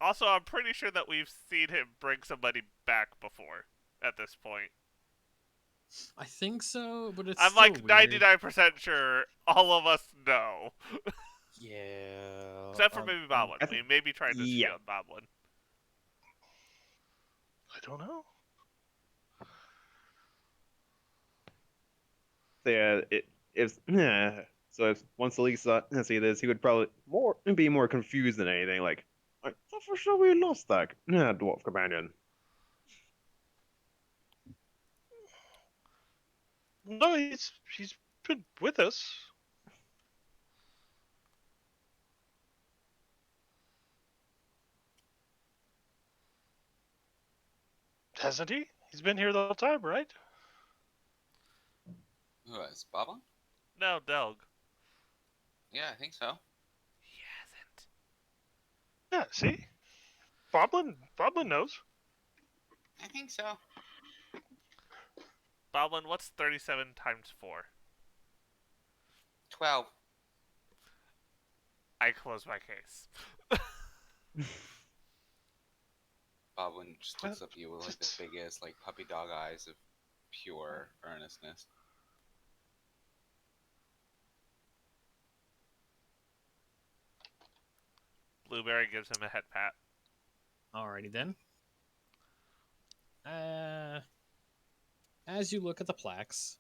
I'm pretty sure that we've seen him bring somebody back before at this point. I think so, but it's I'm still like weird. 99% sure all of us know. Yeah. Except for maybe Boblin. We maybe tried to see yeah. on Boblin. I don't know. So yeah, if yeah. So if once Elise see this, he would probably be more confused than anything. Like, I thought for sure we lost that dwarf companion. No, he's been with us. Hasn't he? He's been here the whole time, right? Who is Baba? No, Delg. Yeah, I think so. He hasn't. Yeah, see? Boblin knows. I think so. Boblin, what's 37 times 4? 12. I close my case. Boblin just looks up at you with like the biggest like puppy dog eyes of pure earnestness. Blueberry gives him a head pat. Alrighty then. As you look at the plaques,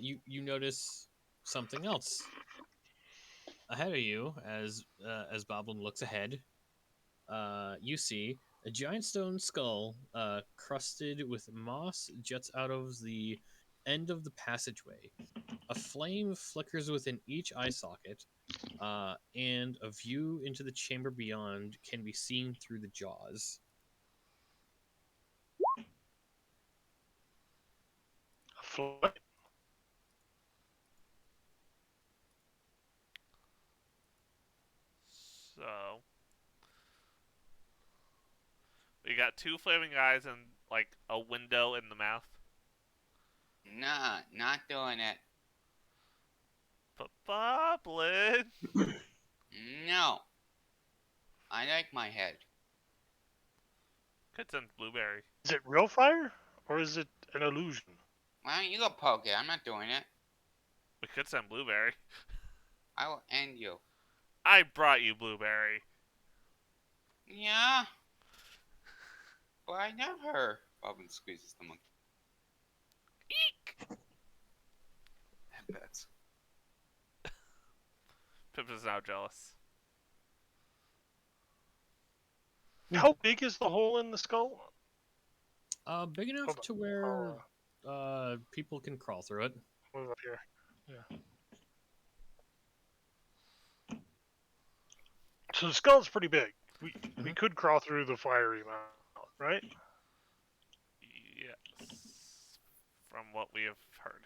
you notice something else ahead of you. As Boblin looks ahead, you see a giant stone skull, crusted with moss, juts out of the end of the passageway. A flame flickers within each eye socket, and a view into the chamber beyond can be seen through the jaws. A flame. So we got two flaming eyes and like a window in the mouth. Nah, not doing it. But Boblin. No. I like my head. Could send Blueberry. Is it real fire or is it an illusion? Why don't you go poke it? I'm not doing it. We could send Blueberry. I will end you. I brought you Blueberry. Yeah. But I never. Bobbin squeezes the monkey. Eek! Headbats. Pip is now jealous. How big is the hole in the skull? Big enough Hold on. to where people can crawl through it. Move up here. Yeah. So the skull's pretty big. We could crawl through the fiery mouth, right? Yes. From what we have heard.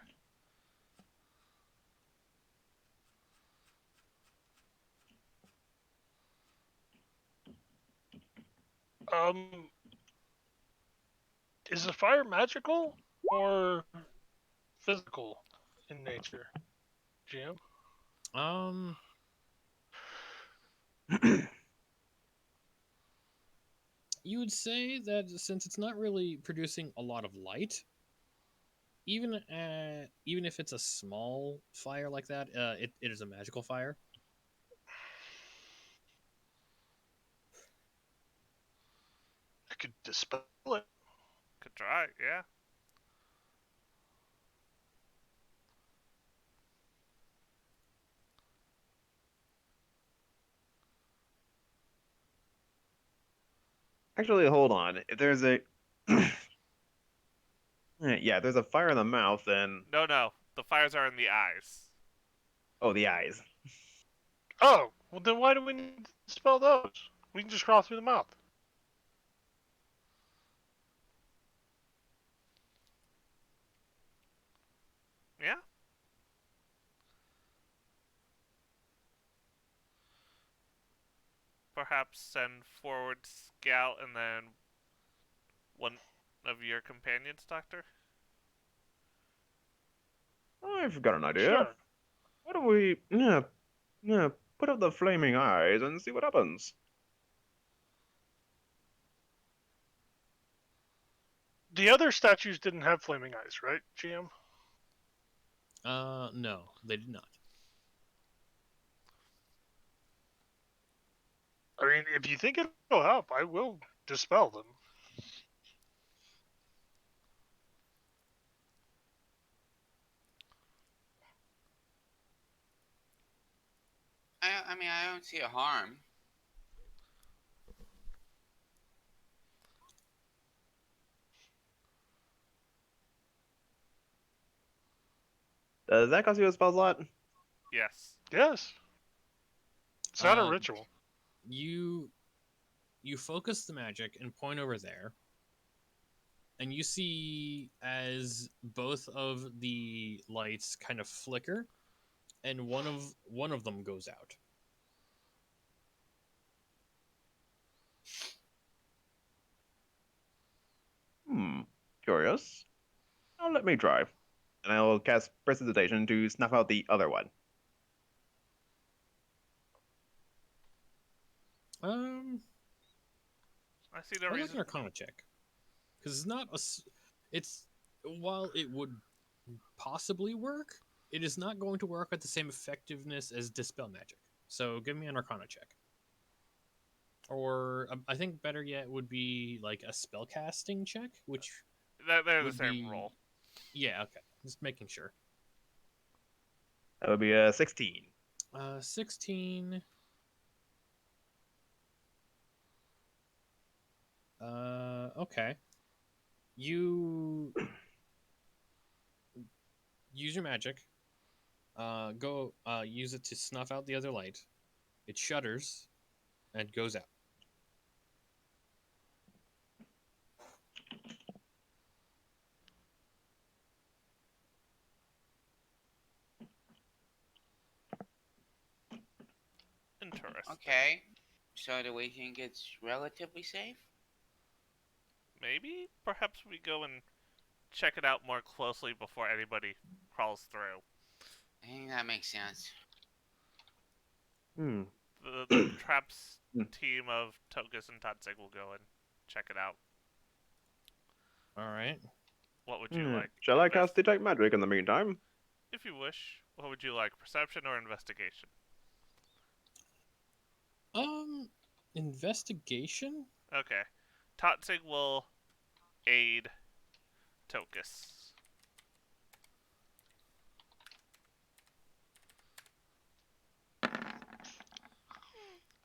Is the fire magical or physical in nature, Jim? You would say that since it's not really producing a lot of light, even if it's a small fire like that, it is a magical fire. I could dispel it. Could try, yeah. Actually, hold on. If there's a yeah, there's a fire in the mouth, then No. The fires are in the eyes. oh, the eyes. Oh, well then why do we need to dispel those? We can just crawl through the mouth. Yeah? Perhaps send forward Scout and then one of your companions, Doctor? I've got an idea. Sure. Why don't we put up the flaming eyes and see what happens? The other statues didn't have flaming eyes, right, GM? No, they did not. I mean, if you think it'll help, I will dispel them. I mean, I don't see a harm. Does that cost you a spell slot? Yes. Yes. It's not a Uh, ritual. You focus the magic and point over there, and you see as both of the lights kind of flicker, and one of them goes out. Curious. Now let me try. And I will cast Prestidigitation to snuff out the other one. Um, I see no I'd like reason. an Arcana check, because It's while it would possibly work, it is not going to work at the same effectiveness as Dispel Magic. So give me an Arcana check. Or I think better yet would be like a spellcasting check, which They're the would same be roll. yeah, okay. Just making sure. That would be a 16. 16. Okay. You use your magic. Go use it to snuff out the other light. It shudders and goes out. Interesting. Okay. So do we think it's relatively safe? Maybe, perhaps we go and check it out more closely before anybody crawls through. I think that makes sense. Hmm. The traps team of Tokus and Tatsig will go and check it out. All right. What would you like? Shall I cast Detect Magic in the meantime? If you wish. What would you like? Perception or investigation? Investigation? Okay. Tatsig will aid Tokus.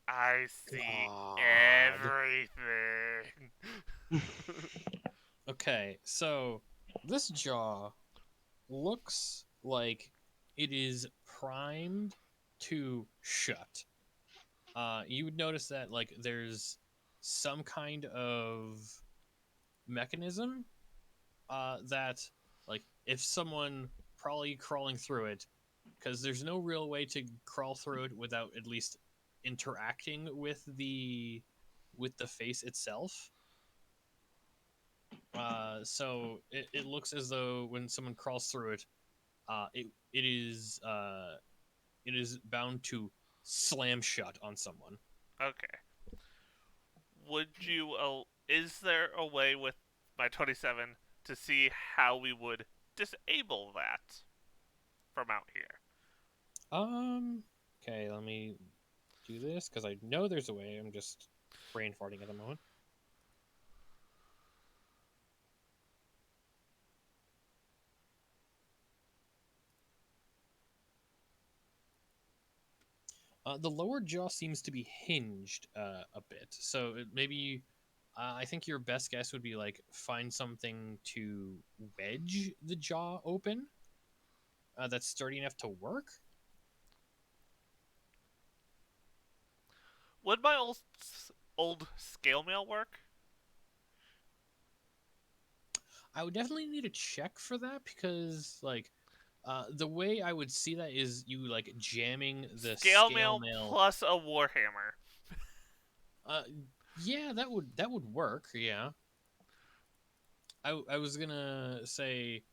I see everything. Okay, so this jaw looks like it is primed to shut. You would notice that like there's some kind of mechanism that like if someone probably crawling through it, because there's no real way to crawl through it without at least interacting with the face itself. So it looks as though when someone crawls through it, it is bound to slam shut on someone. Okay. Would you? Is there a way with my 27 to see how we would disable that from out here? Okay, let me do this because I know there's a way. I'm just brain farting at the moment. The lower jaw seems to be hinged a bit, so maybe I think your best guess would be like find something to wedge the jaw open that's sturdy enough to work. Would my old scale mail work? I would definitely need a check for that because like the way I would see that is you like jamming the Scale scale mail mail. plus a warhammer. Uh, yeah, that would work. Yeah, I was gonna say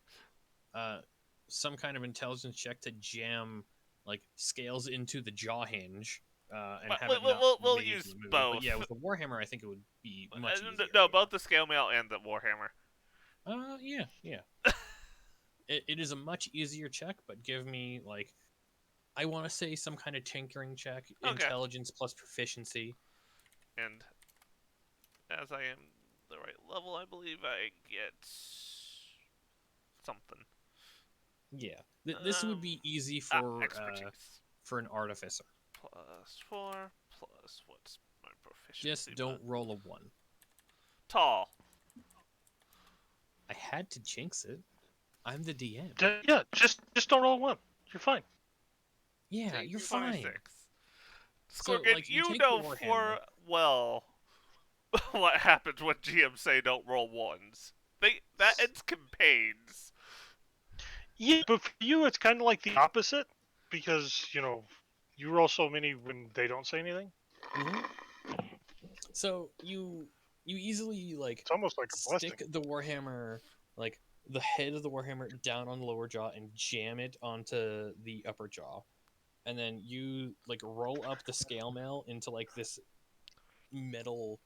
some kind of intelligence check to jam like scales into the jaw hinge and But have it not we'll be able use to move. But both. yeah, with the warhammer, I think it would be much easier. No, both the scale mail and the warhammer. Yeah. It is a much easier check, but give me like I want to say some kind of tinkering check, Okay. intelligence plus proficiency. And as I am the right level, I believe I get something. Yeah, this would be easy expertise. For an artificer. +4 plus what's my proficiency? Just don't roll a 1. Tall. I had to jinx it. I'm the DM. Yeah, just don't roll one. You're fine. Yeah, you're fine. 26. So, Scorpion, like, you you take know the warhammer. for well what happens when GMs say don't roll ones. That ends campaigns. Yeah, but for you, it's kind of like the opposite because you roll so many when they don't say anything. Mm-hmm. So you easily like It's almost like a blessing. stick the warhammer, like the head of the warhammer, down on the lower jaw and jam it onto the upper jaw, and then you like roll up the scale mail into like this metal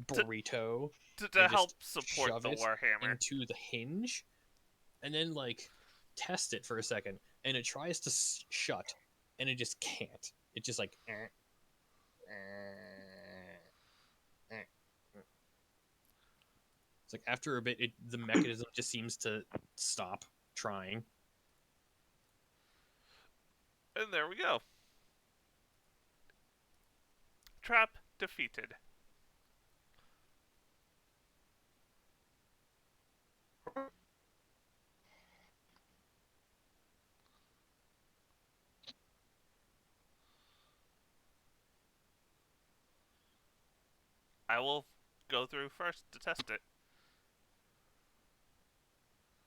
burrito To and help just support shove the it Warhammer. into the hinge, and then like test it for a second, and it tries to shut, and it just can't. It just like. It's like after a bit, the mechanism just seems to stop trying. And there we go. Trap defeated. I will go through first to test it.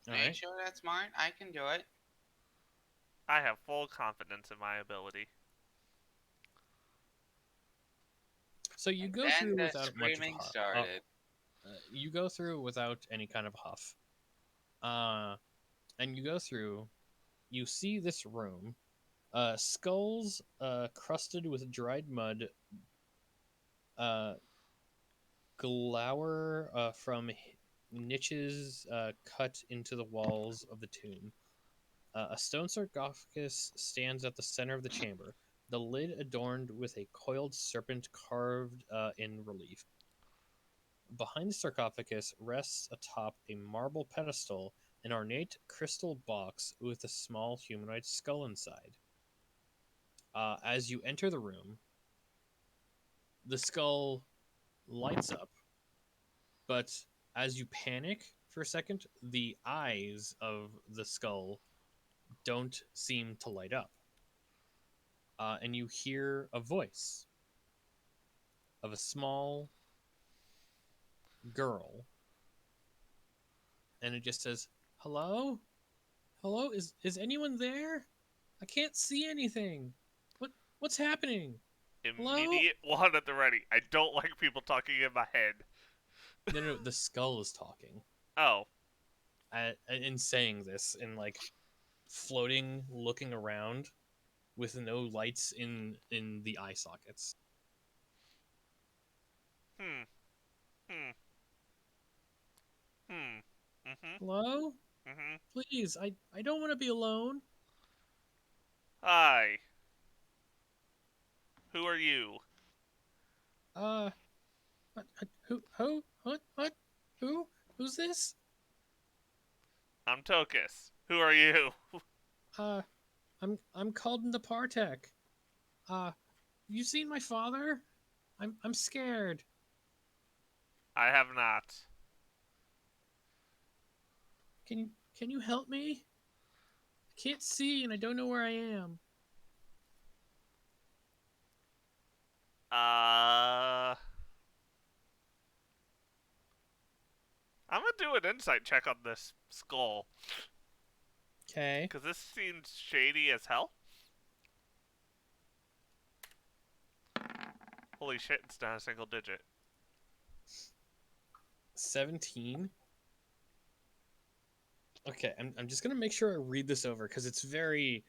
All Are you right. sure that's smart? I can do it. I have full confidence in my ability. So you go Then through the without much of a screaming huff. started. You go through without any kind of huff. And you go through. You see this room. Skulls crusted with dried mud. Glower from niches cut into the walls of the tomb. A stone sarcophagus stands at the center of the chamber, the lid adorned with a coiled serpent carved in relief. Behind the sarcophagus rests atop a marble pedestal an ornate crystal box with a small humanoid skull inside. As you enter the room, the skull lights up, but as you panic for a second, the eyes of the skull don't seem to light up. And you hear a voice of a small girl, and it just says, "Hello, hello, is anyone there? I can't see anything. What's happening? Hello?" Immediate one at the ready. I don't like people talking in my head. No, no, the skull is talking Oh, and saying this and like floating, looking around with no lights in the eye sockets. hmm, hmm, hmm, Hello? mm-hmm. Please, I don't want to be alone. Hi, who are you? Uh, what? Who? Who's this? I'm Tokus. Who are you? Uh, I'm called into Partek. Uh, you seen my father? I'm scared. I have not. Can you help me? I can't see and I don't know where I am. I'm gonna do an insight check on this skull. Okay. Because this seems shady as hell. Holy shit, it's not a single digit. 17. Okay, I'm just gonna make sure I read this over because it's very.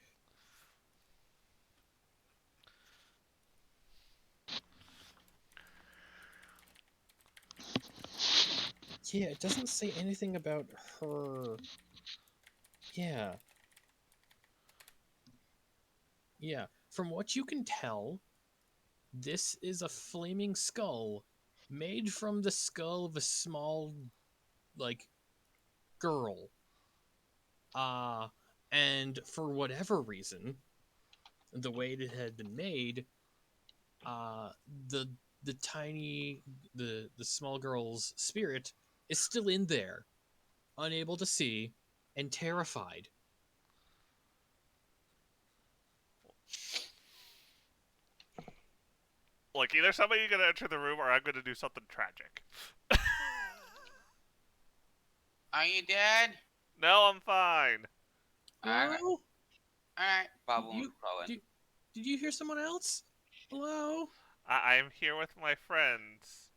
Yeah, it doesn't say anything about her. Yeah. Yeah. From what you can tell, this is a flaming skull made from the skull of a small, like, girl. Uh, and for whatever reason, the way it had been made, uh, the the tiny the small girl's spirit is still in there, unable to see and terrified. Look, either somebody gonna enter the room or I'm gonna do something tragic. Are you dead? No, I'm fine. Alright. Hello? Alright. Did Bubble you crawling. did you hear someone else? Hello? I'm here with my friends.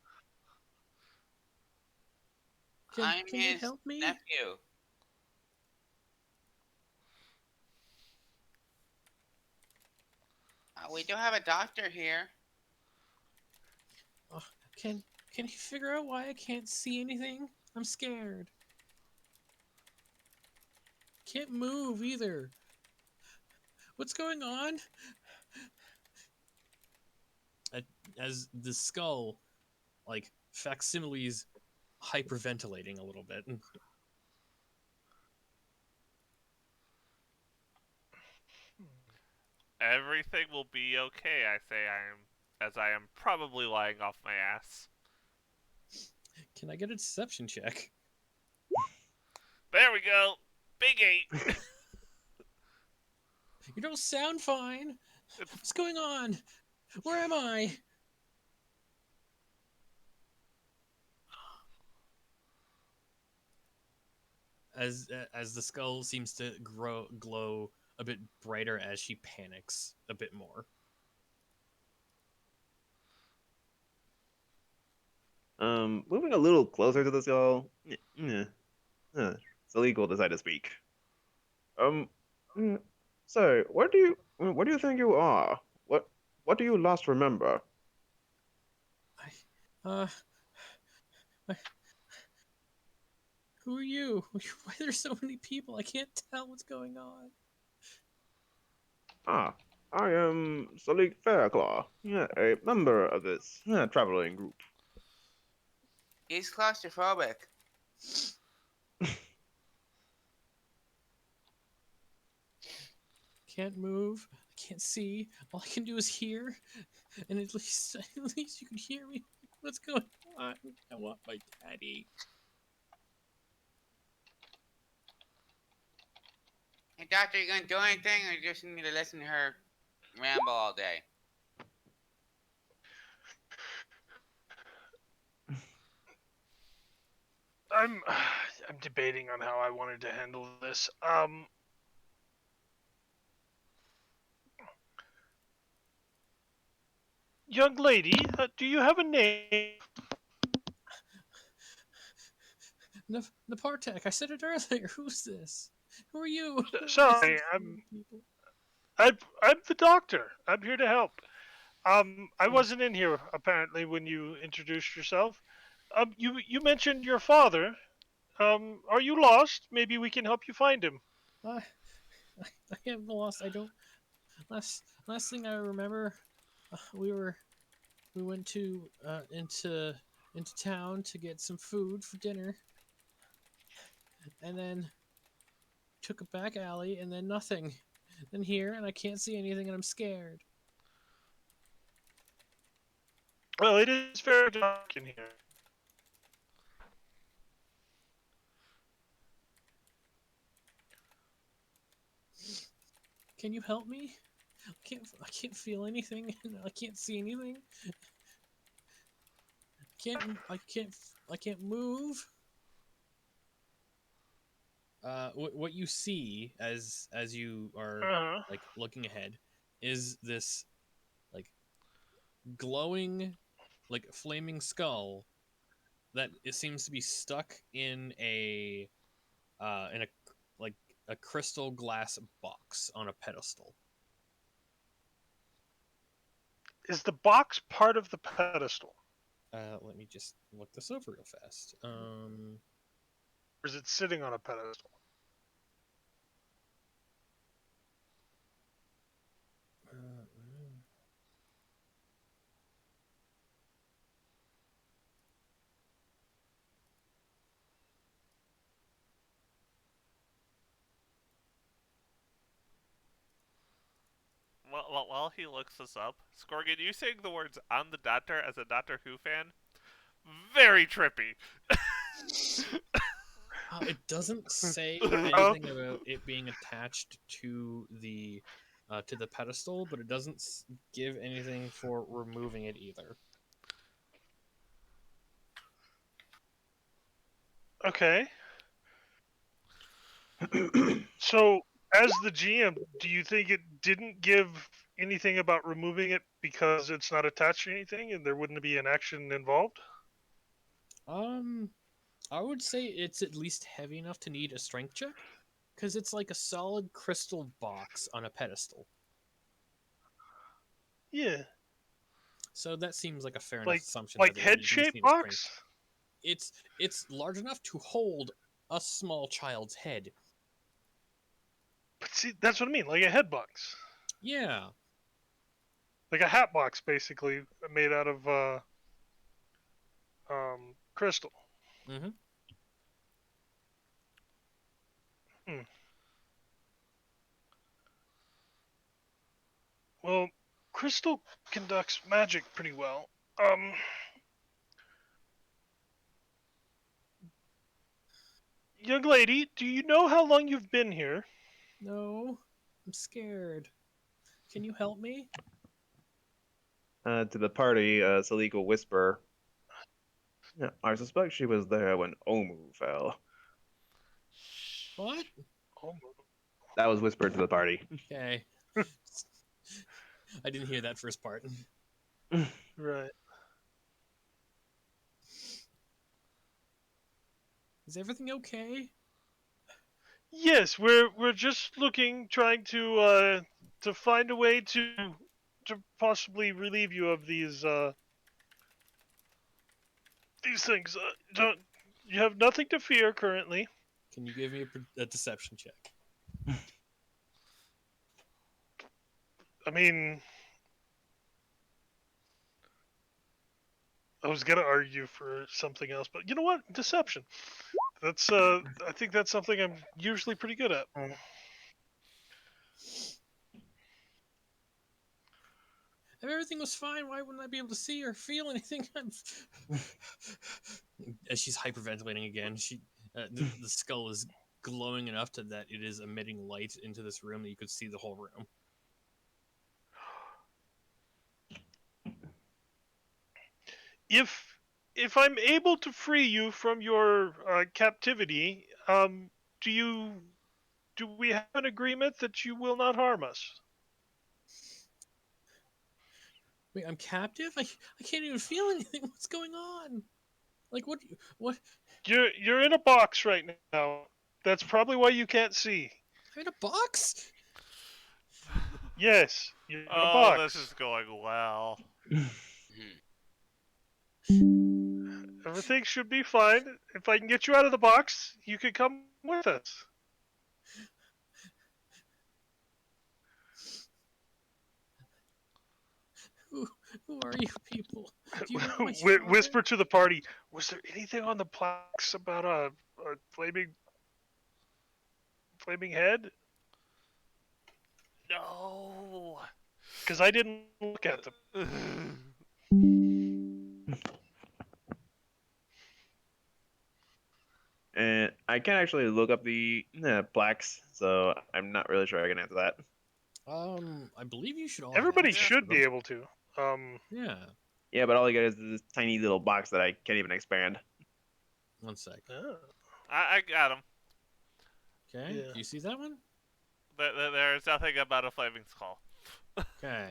I'm Can you his help me? nephew. We do have a doctor here. Oh, can Can you figure out why I can't see anything? I'm scared. Can't move either. What's going on? As the skull, like, facsimiles hyperventilating a little bit. Everything will be okay, I say as I am probably lying off my ass. Can I get a deception check? There we go. Big 8. You don't sound fine. It's What's going on? Where am I? As the skull seems to glow a bit brighter as she panics a bit more. Moving a little closer to the skull. It's illegal to decide to speak. Um, mm, so where do you think you are? What do you last remember? I, I, who are you? Why are there so many people? I can't tell what's going on. Ah, I am Salik Fairclaw, yeah, a member of this traveling group. He's claustrophobic. Can't move. I can't see. All I can do is hear, and at least you can hear me. What's going on? I want my daddy. Hey, doctor, you gonna do anything, or you just need to listen to her ramble all day? I'm I'm debating on how I wanted to handle this. Young lady, do you have a name? Napartek, I said it earlier. Who's this? Who are you? Sorry, People. I'm the doctor. I'm here to help. I wasn't in here apparently when you introduced yourself. You mentioned your father. Are you lost? Maybe we can help you find him. I, I am lost. I don't. Last thing I remember, we went to into town to get some food for dinner, and then took a back alley, and then nothing. Then here, and I can't see anything, and I'm scared. Well, it is very dark in here. Can you help me? I can't feel anything, and I can't see anything. I can't move. What you see as you are Uh-huh. like looking ahead is this like glowing, like flaming skull that it seems to be stuck in a like a crystal glass box on a pedestal. Is the box part of the pedestal? Let me just look this over real fast. Or is it sitting on a pedestal? uh, while he looks this up, Scorgan, you saying the words "I'm the Doctor" as a Doctor Who fan? Very trippy. it doesn't say Oh, anything about it being attached to the pedestal, but it doesn't give anything for removing it either. okay. So, as the GM, do you think it didn't give anything about removing it because it's not attached to anything and there wouldn't be an action involved? Um, I would say it's at least heavy enough to need a strength check, because it's like a solid crystal box on a pedestal. Yeah. So that seems like a fair enough Like assumption that like they're head using this shaped thing as training. box? It's large enough to hold a small child's head. But see, that's what I mean, like a head box. Yeah. Like a hat box, basically, made out of crystal. Mm-hmm. Hmm. Well, crystal conducts magic pretty well. Young lady, do you know how long you've been here? No, I'm scared. Can you help me? To the party, Salik will whisper, "Yeah, I suspect she was there when Omu fell." What? Oh, That was whispered to the party. Okay. I didn't hear that first part. right. Is everything okay? Yes, we're just looking, trying to find a way to possibly relieve you of these things. Don't you have nothing to fear currently? Can you give me a deception check? I mean, I was gonna argue for something else, but you know what? Deception. That's I think that's something I'm usually pretty good at. If everything was fine, why wouldn't I be able to see or feel anything? As she's hyperventilating again, the skull is glowing enough to that it is emitting light into this room that you could see the whole room. If I'm able to free you from your captivity, do you do we have an agreement that you will not harm us? Wait, I'm captive? I can't even feel anything. What's going on? Like what? You're in a box right now. That's probably why you can't see. I'm in a box? Yes, you're in a Oh, this box. is going well. Mhm. Everything should be fine. If I can get you out of the box, you can come with us. Who who are you people? Do you know my father? Whisper to the party. Was there anything on the plaques about a flaming head? No. Because I didn't look at them. And I can't actually look up the plaques, so I'm not really sure I can answer that. I believe you should all have Everybody access to should them. be able to. Yeah. Yeah, but all I get is this tiny little box that I can't even expand. One sec. Oh, I got him. Okay. yeah. Do you see that one? There's nothing about a flaming skull. Okay.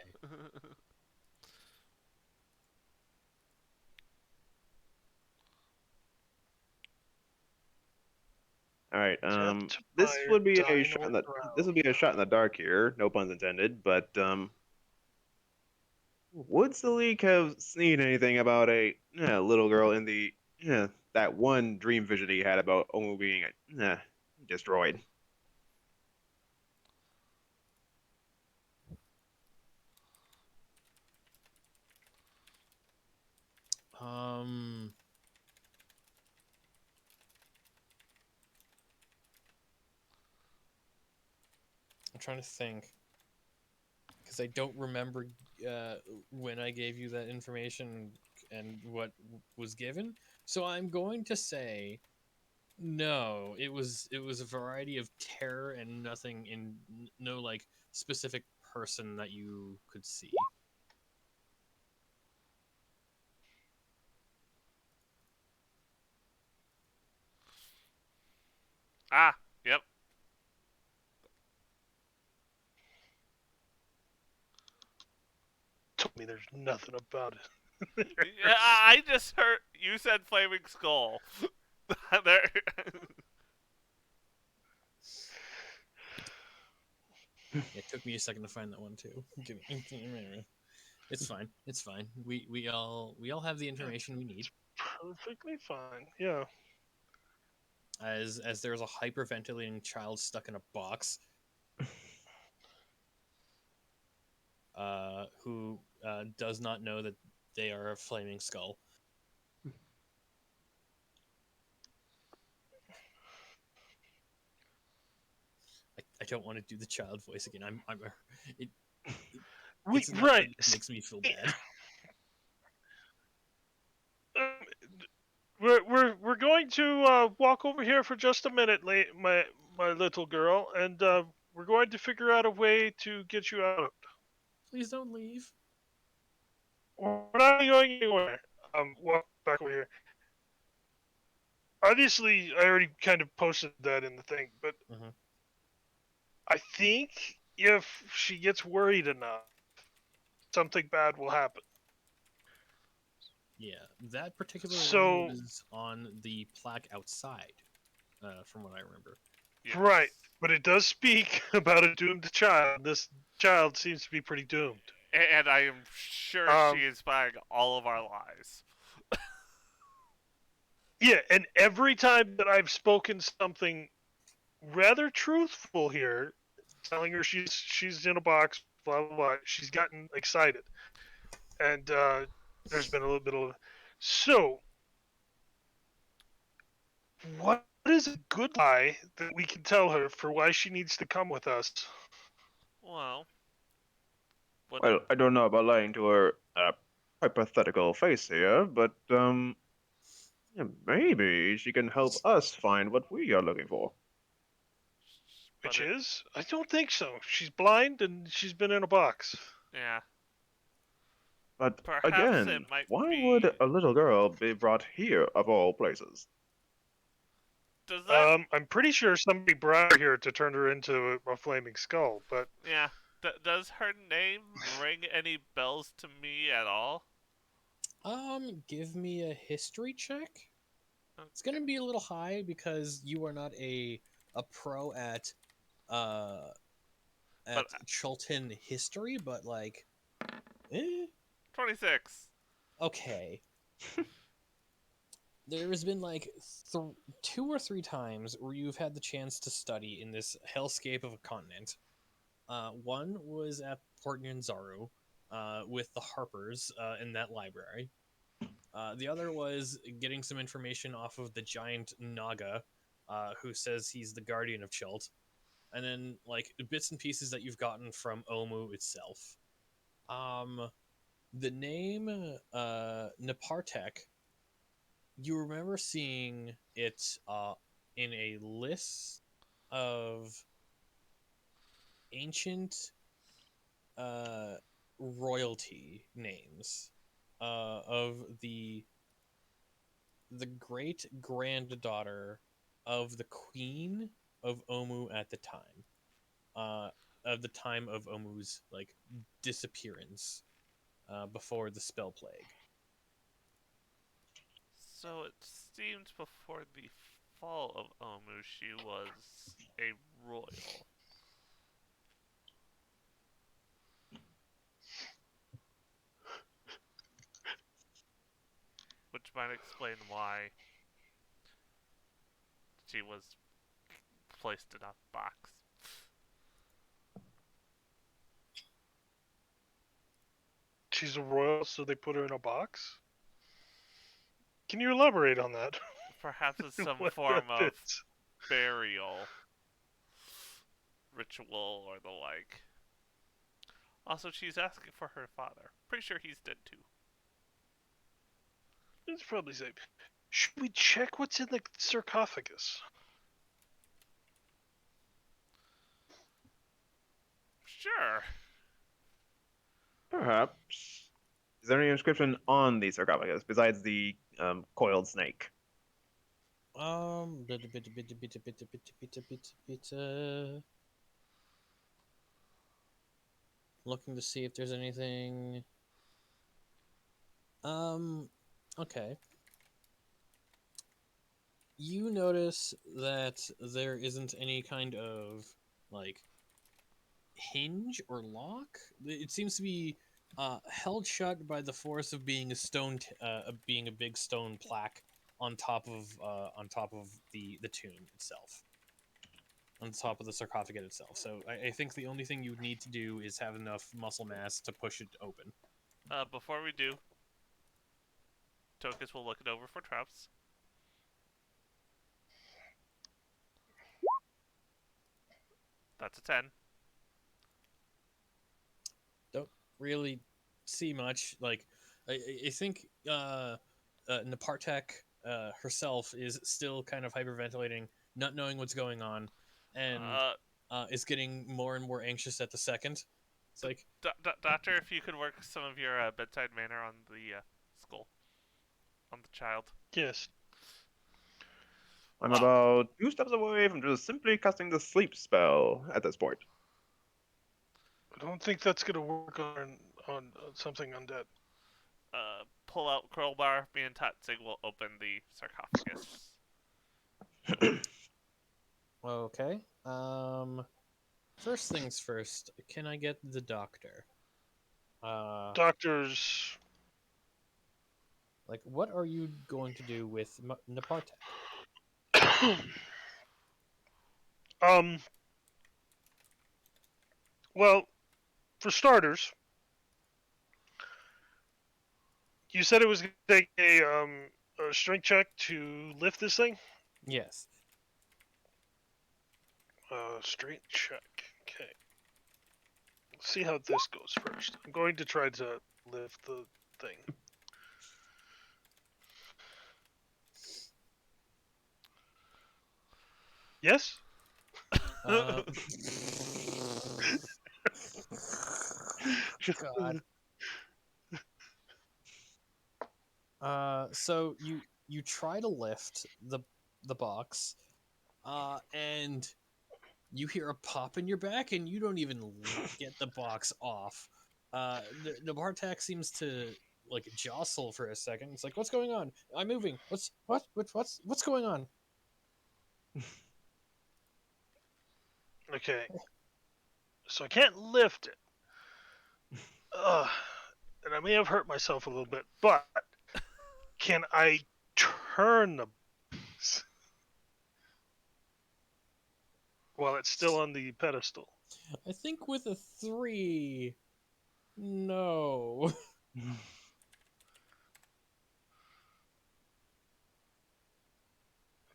All right. Death to This fire, would be a shot dino in the this brown. would be a shot in the dark here, no puns intended. But would Salik have seen anything about a little girl in the that one dream vision he had about Omu being destroyed? Um. I'm trying to think because I don't remember uh, when I gave you that information and what was given. So I'm going to say no. It was a variety of terror and nothing in no like specific person that you could see. Ah, yep. Told me there's nothing about it. Yeah, I just heard you said flaming skull. there. It took me a second to find that one too. Give me a minute. It's fine. It's fine. We all have the information we need. Perfectly fine. Yeah. As there's a hyperventilating child stuck in a box, who does not know that they are a flaming skull. I don't want to do the child voice again. It, it it's not that Right. it makes me feel bad. Um, we're going to walk over here for just a minute, my little girl, and we're going to figure out a way to get you out. Please don't leave. We're not going anywhere. Walk back over here. Obviously, I already kind of posted that in the thing, but Uh-huh. I think if she gets worried enough, something bad will happen. Yeah, that particular one So, was on the plaque outside, from what I remember. Yes. right, but it does speak about a doomed child. This child seems to be pretty doomed. And I am sure Um, she is buying all of our lies. Yeah, and every time that I've spoken something rather truthful here, telling her she's in a box, blah blah blah, she's gotten excited, and there's been a little bit of. So, what is a good lie that we can tell her for why she needs to come with us? Well, would Well, I don't know about lying to her hypothetical face here, but yeah, maybe she can help us find what we are looking for. but Which it, is, I don't think so. She's blind and she's been in a box. yeah. But Perhaps it again, might why would be. a little girl be brought here of all places? Does that? I'm pretty sure somebody brought her here to turn her into a flaming skull, but Yeah. Does her name ring any bells to me at all? Give me a history check. It's gonna Okay. be a little high because you are not a pro uh But at Chulton history, but like, eh, 26. okay. There has been like 2 or 3 times where you've had the chance to study in this hellscape of a continent. One was at Port Nyanzaru, with the Harpers, in that library. The other was getting some information off of the giant Naga, who says he's the guardian of Chult. And then, like, bits and pieces that you've gotten from Omu itself. The name, Napartek, you remember seeing it, in a list of ancient, uh, royalty names, of the great granddaughter of the queen of Omu at the time, uh, of the time of Omu's like disappearance, before the spell plague. So it seems before the fall of Omu, she was a royal. Which might explain why she was placed in a box. she's a royal, so they put her in a box. Can you elaborate on that? Perhaps it's some What that form of fits? burial ritual or the like. Also, she's asking for her father. Pretty sure he's dead too. It's probably safe. Should we check what's in the sarcophagus? Sure. Perhaps. Is there any inscription on the sarcophagus besides the coiled snake? Bit, bit, bit, bit, bit, bit, bit, bit, bit, looking to see if there's anything. Um, okay. You notice that there isn't any kind of like hinge or lock. It seems to be held shut by the force of being a being a big stone plaque on top of the tomb itself, on top of the sarcophagus itself. So I think the only thing you would need to do is have enough muscle mass to push it open. Before we do, Tokus will look it over for traps. That's a 10. Don't really see much. Like I think Napartek herself is still kind of hyperventilating, not knowing what's going on, and Uh, is getting more and more anxious at the second. It's like, Doctor, if you could work some of your bedside manner on the skull, on the child. Yes. I'm about 2 steps away from just simply casting the sleep spell at this point. I don't think that's gonna work on something undead. Pull out crowbar. Me and Tatsig will open the sarcophagus. okay. First things first. Can I get the doctor? Doctors. Like, what are you going to do with Napartek? um. Well, for starters, you said it was gonna take a strength check to lift this thing. Yes. Strength check. Okay. Let's see how this goes first. I'm going to try to lift the thing. Yes? God. So you try to lift the box, and you hear a pop in your back, and you don't even get the box off. The Bartak seems to like jostle for a second. It's like, what's going on? I'm moving. What's going on? Okay. So I can't lift it. And I may have hurt myself a little bit, but can I turn the box while it's still on the pedestal? I think with a 3, no.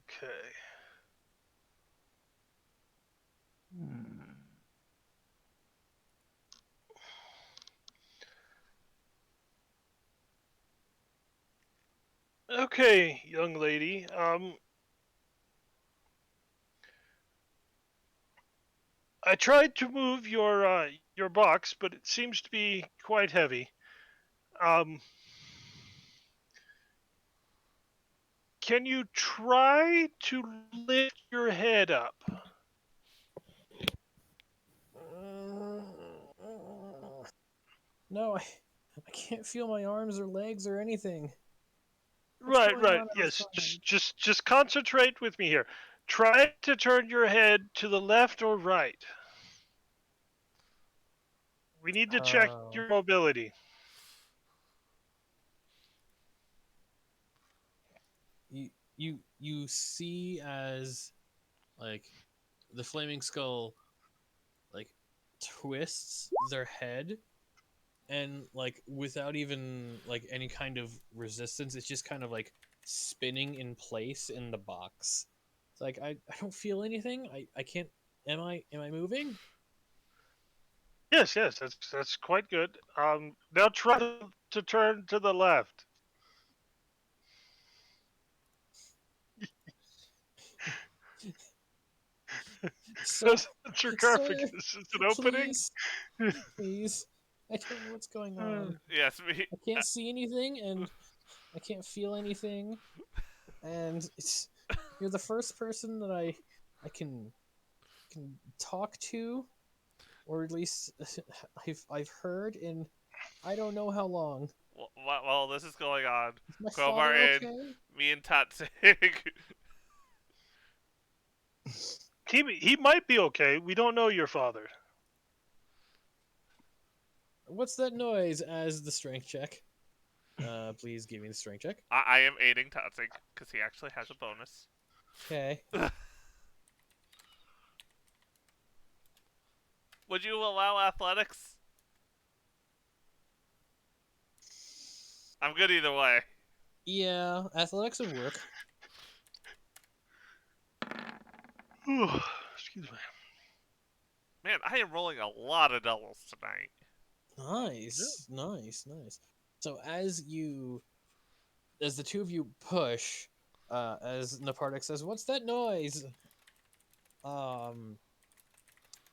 Okay. Okay, young lady. I tried to move your box, but it seems to be quite heavy. Can you try to lift your head up? No, I can't feel my arms or legs or anything. What's Right, going right. on Yes, outside? just concentrate with me here. Try to turn your head to the left or right. We need to check Oh. your mobility. You see as like the flaming skull like twists their head, and like without even like any kind of resistance, it's just kind of like spinning in place in the box. It's like I don't feel anything. I can't. Am I moving? Yes, yes, that's quite good. Now try to turn to the left. Sir, Sarcophagus sir, is an opening. please, please. I don't know what's going on. Yes, me. I can't see anything, and I can't feel anything, and you're the first person that I can talk to, or at least I've heard in I don't know how long. While this is going on, Is my Crowbar father in, okay? me and Tatsig. He might be okay. We don't know your father. What's that noise? As the strength check. Please give me the strength check. I am aiding Totzig because he actually has a bonus. Okay. Would you allow athletics? I'm good either way. Yeah, athletics would work. Excuse me. Man, I am rolling a lot of doubles tonight. Nice, nice. So as the two of you push, as Napartic says, "What's that noise?"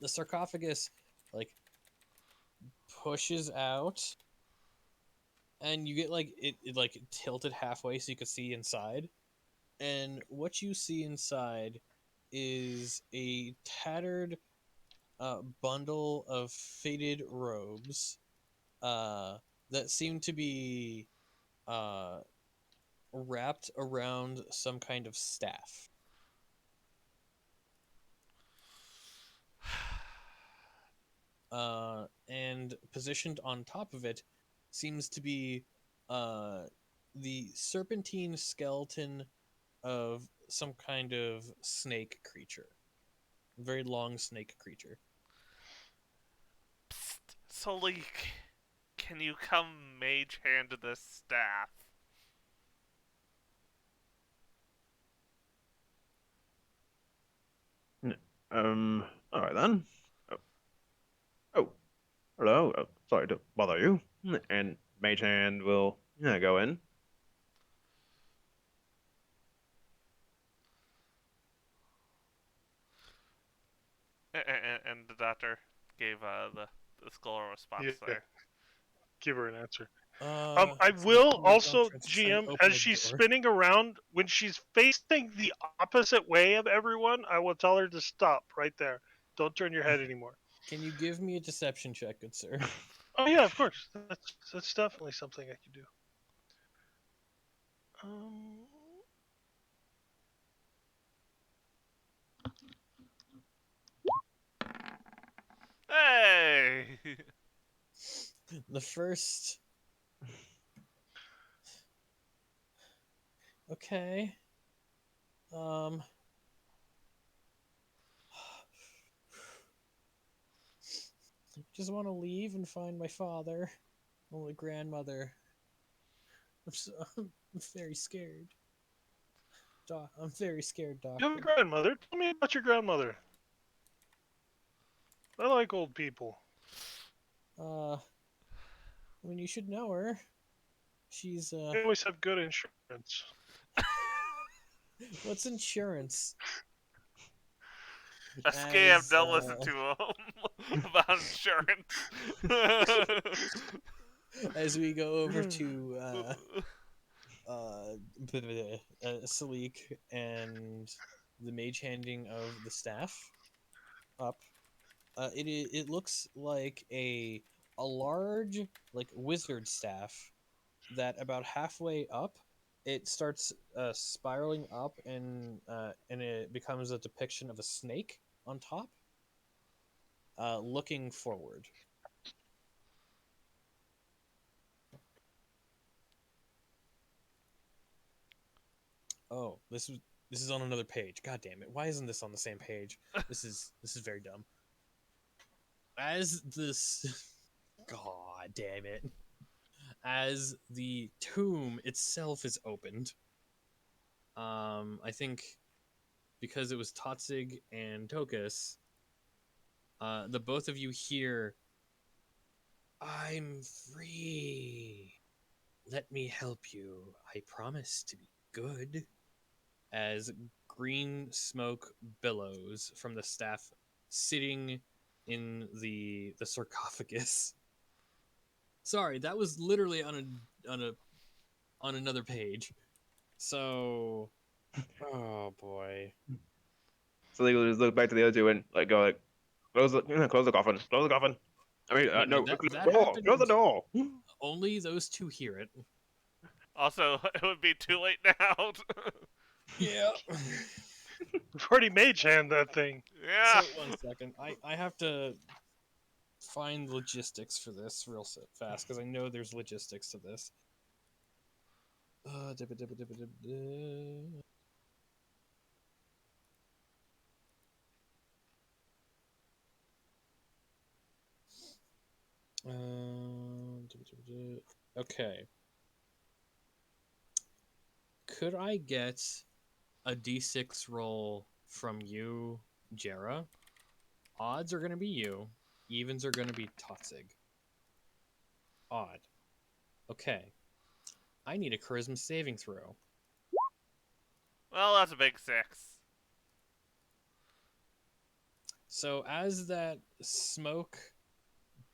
The sarcophagus like pushes out, and you get like it like tilted halfway so you can see inside. And what you see inside is a tattered bundle of faded robes that seem to be wrapped around some kind of staff. And positioned on top of it seems to be the serpentine skeleton of some kind of snake creature. Very long snake creature. Psst, Solik, can you come mage hand this staff? All right then. Oh, oh, hello. Oh, sorry to bother you. And Mage Hand will go in. And the doctor gave the skull a response Yeah, there. give her an answer. Uh, I it's will like also, Doctor trying to GM, open as a she's door. spinning around, when she's facing the opposite way of everyone, I will tell her to stop right there. Don't turn your head anymore. Can you give me a deception check, good sir? Oh yeah, of course. That's definitely something I can do. Um, Hey! The first. Okay. Um. Just want to leave and find my father, or my grandmother. I'm very scared. I'm very scared, you have a doctor. grandmother. Tell me about your grandmother. I like old people. I mean, you should know her. She's They always have good insurance. What's insurance? A scam, As don't listen to him about insurance. as we go over to Salik and the mage handing of the staff up. It looks like a large like wizard staff that about halfway up it starts spiraling up and it becomes a depiction of a snake on top, looking forward. Oh, this is on another page. God damn it! Why isn't this on the same page? This is very dumb. As this, God damn it! As the tomb itself is opened, I think because it was Totzig and Tokus, the both of you hear, "I'm free. Let me help you. I promise to be good." As green smoke billows from the staff sitting in the sarcophagus. Sorry, that was literally on another page. So, oh boy. So they will just look back to the other two and go close the coffin, close the coffin. I mean, No, no, that close the that door, close the happened. door. Only those two hear it. Also, it would be too late now. Yeah. We've already mage hand that thing. Yeah. So 1 second, I have to find logistics for this real fast because I know there's logistics to this. Dibba, dibba, dibba, dibba, dibba. Okay. Could I get a d6 roll from you, Jera? Odds are going to be you. Evens are going to be Totzig. Odd. Okay. I need a charisma saving throw. Well, that's a big 6. So as that smoke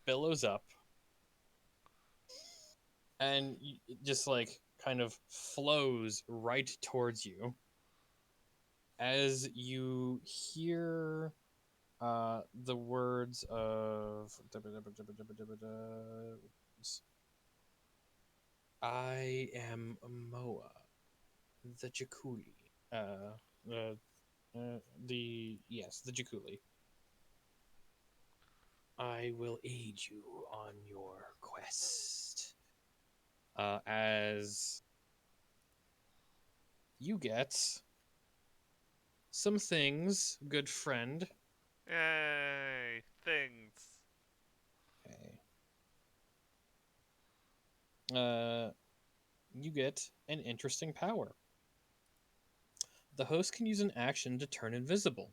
billows up and it just like kind of flows right towards you, as you hear the words of I am Moa, the Jakuli. Uh, the Jakuli. I will aid you on your quest. As you get some things, good friend. Yay, things. Okay. You get an interesting power. The host can use an action to turn invisible.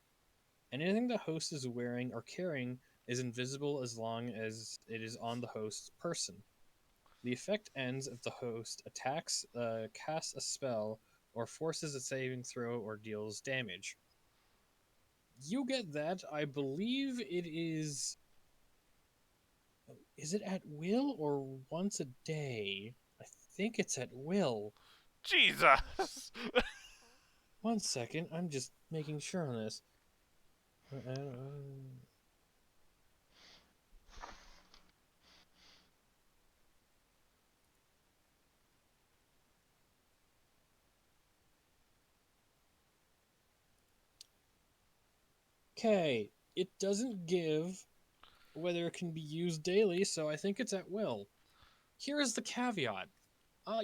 Anything the host is wearing or carrying is invisible as long as it is on the host's person. The effect ends if the host attacks, casts a spell, or forces a saving throw or deals damage. You get that. I believe it is. Is it at will or once a day? I think it's at will. Jesus! 1 second, I'm just making sure on this. Okay, it doesn't give whether it can be used daily, so I think it's at will. Here is the caveat.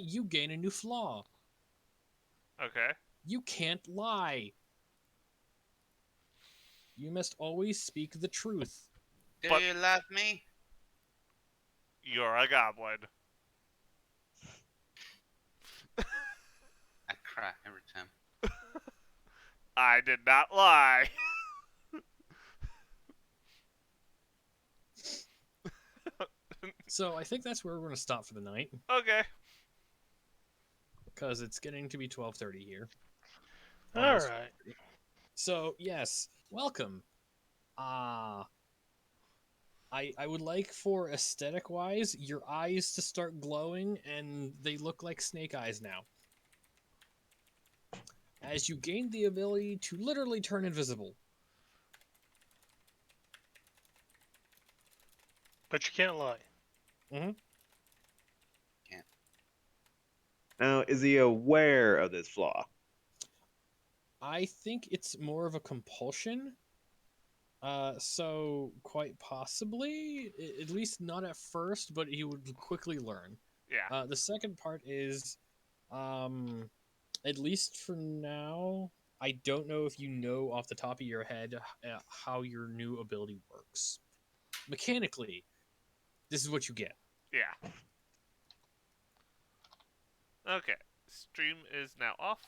You gain a new flaw. Okay. You can't lie. You must always speak the truth. Do But- you love me? You're a goblin. I cry every time. I did not lie. So I think that's where we're going to stop for the night, Okay. because it's getting to be 12:30 here. All Almost right. 12:30. So, yes, welcome. I would like, for aesthetic-wise, your eyes to start glowing, and they look like snake eyes now. As you gain the ability to literally turn invisible. But you can't lie. Now, is he aware of this flaw? I think it's more of a compulsion. So quite possibly, at least not at first, but he would quickly learn. Yeah. The second part is, at least for now, I don't know if you know off the top of your head how your new ability works. Mechanically, this is what you get. Yeah. Okay. Stream is now off.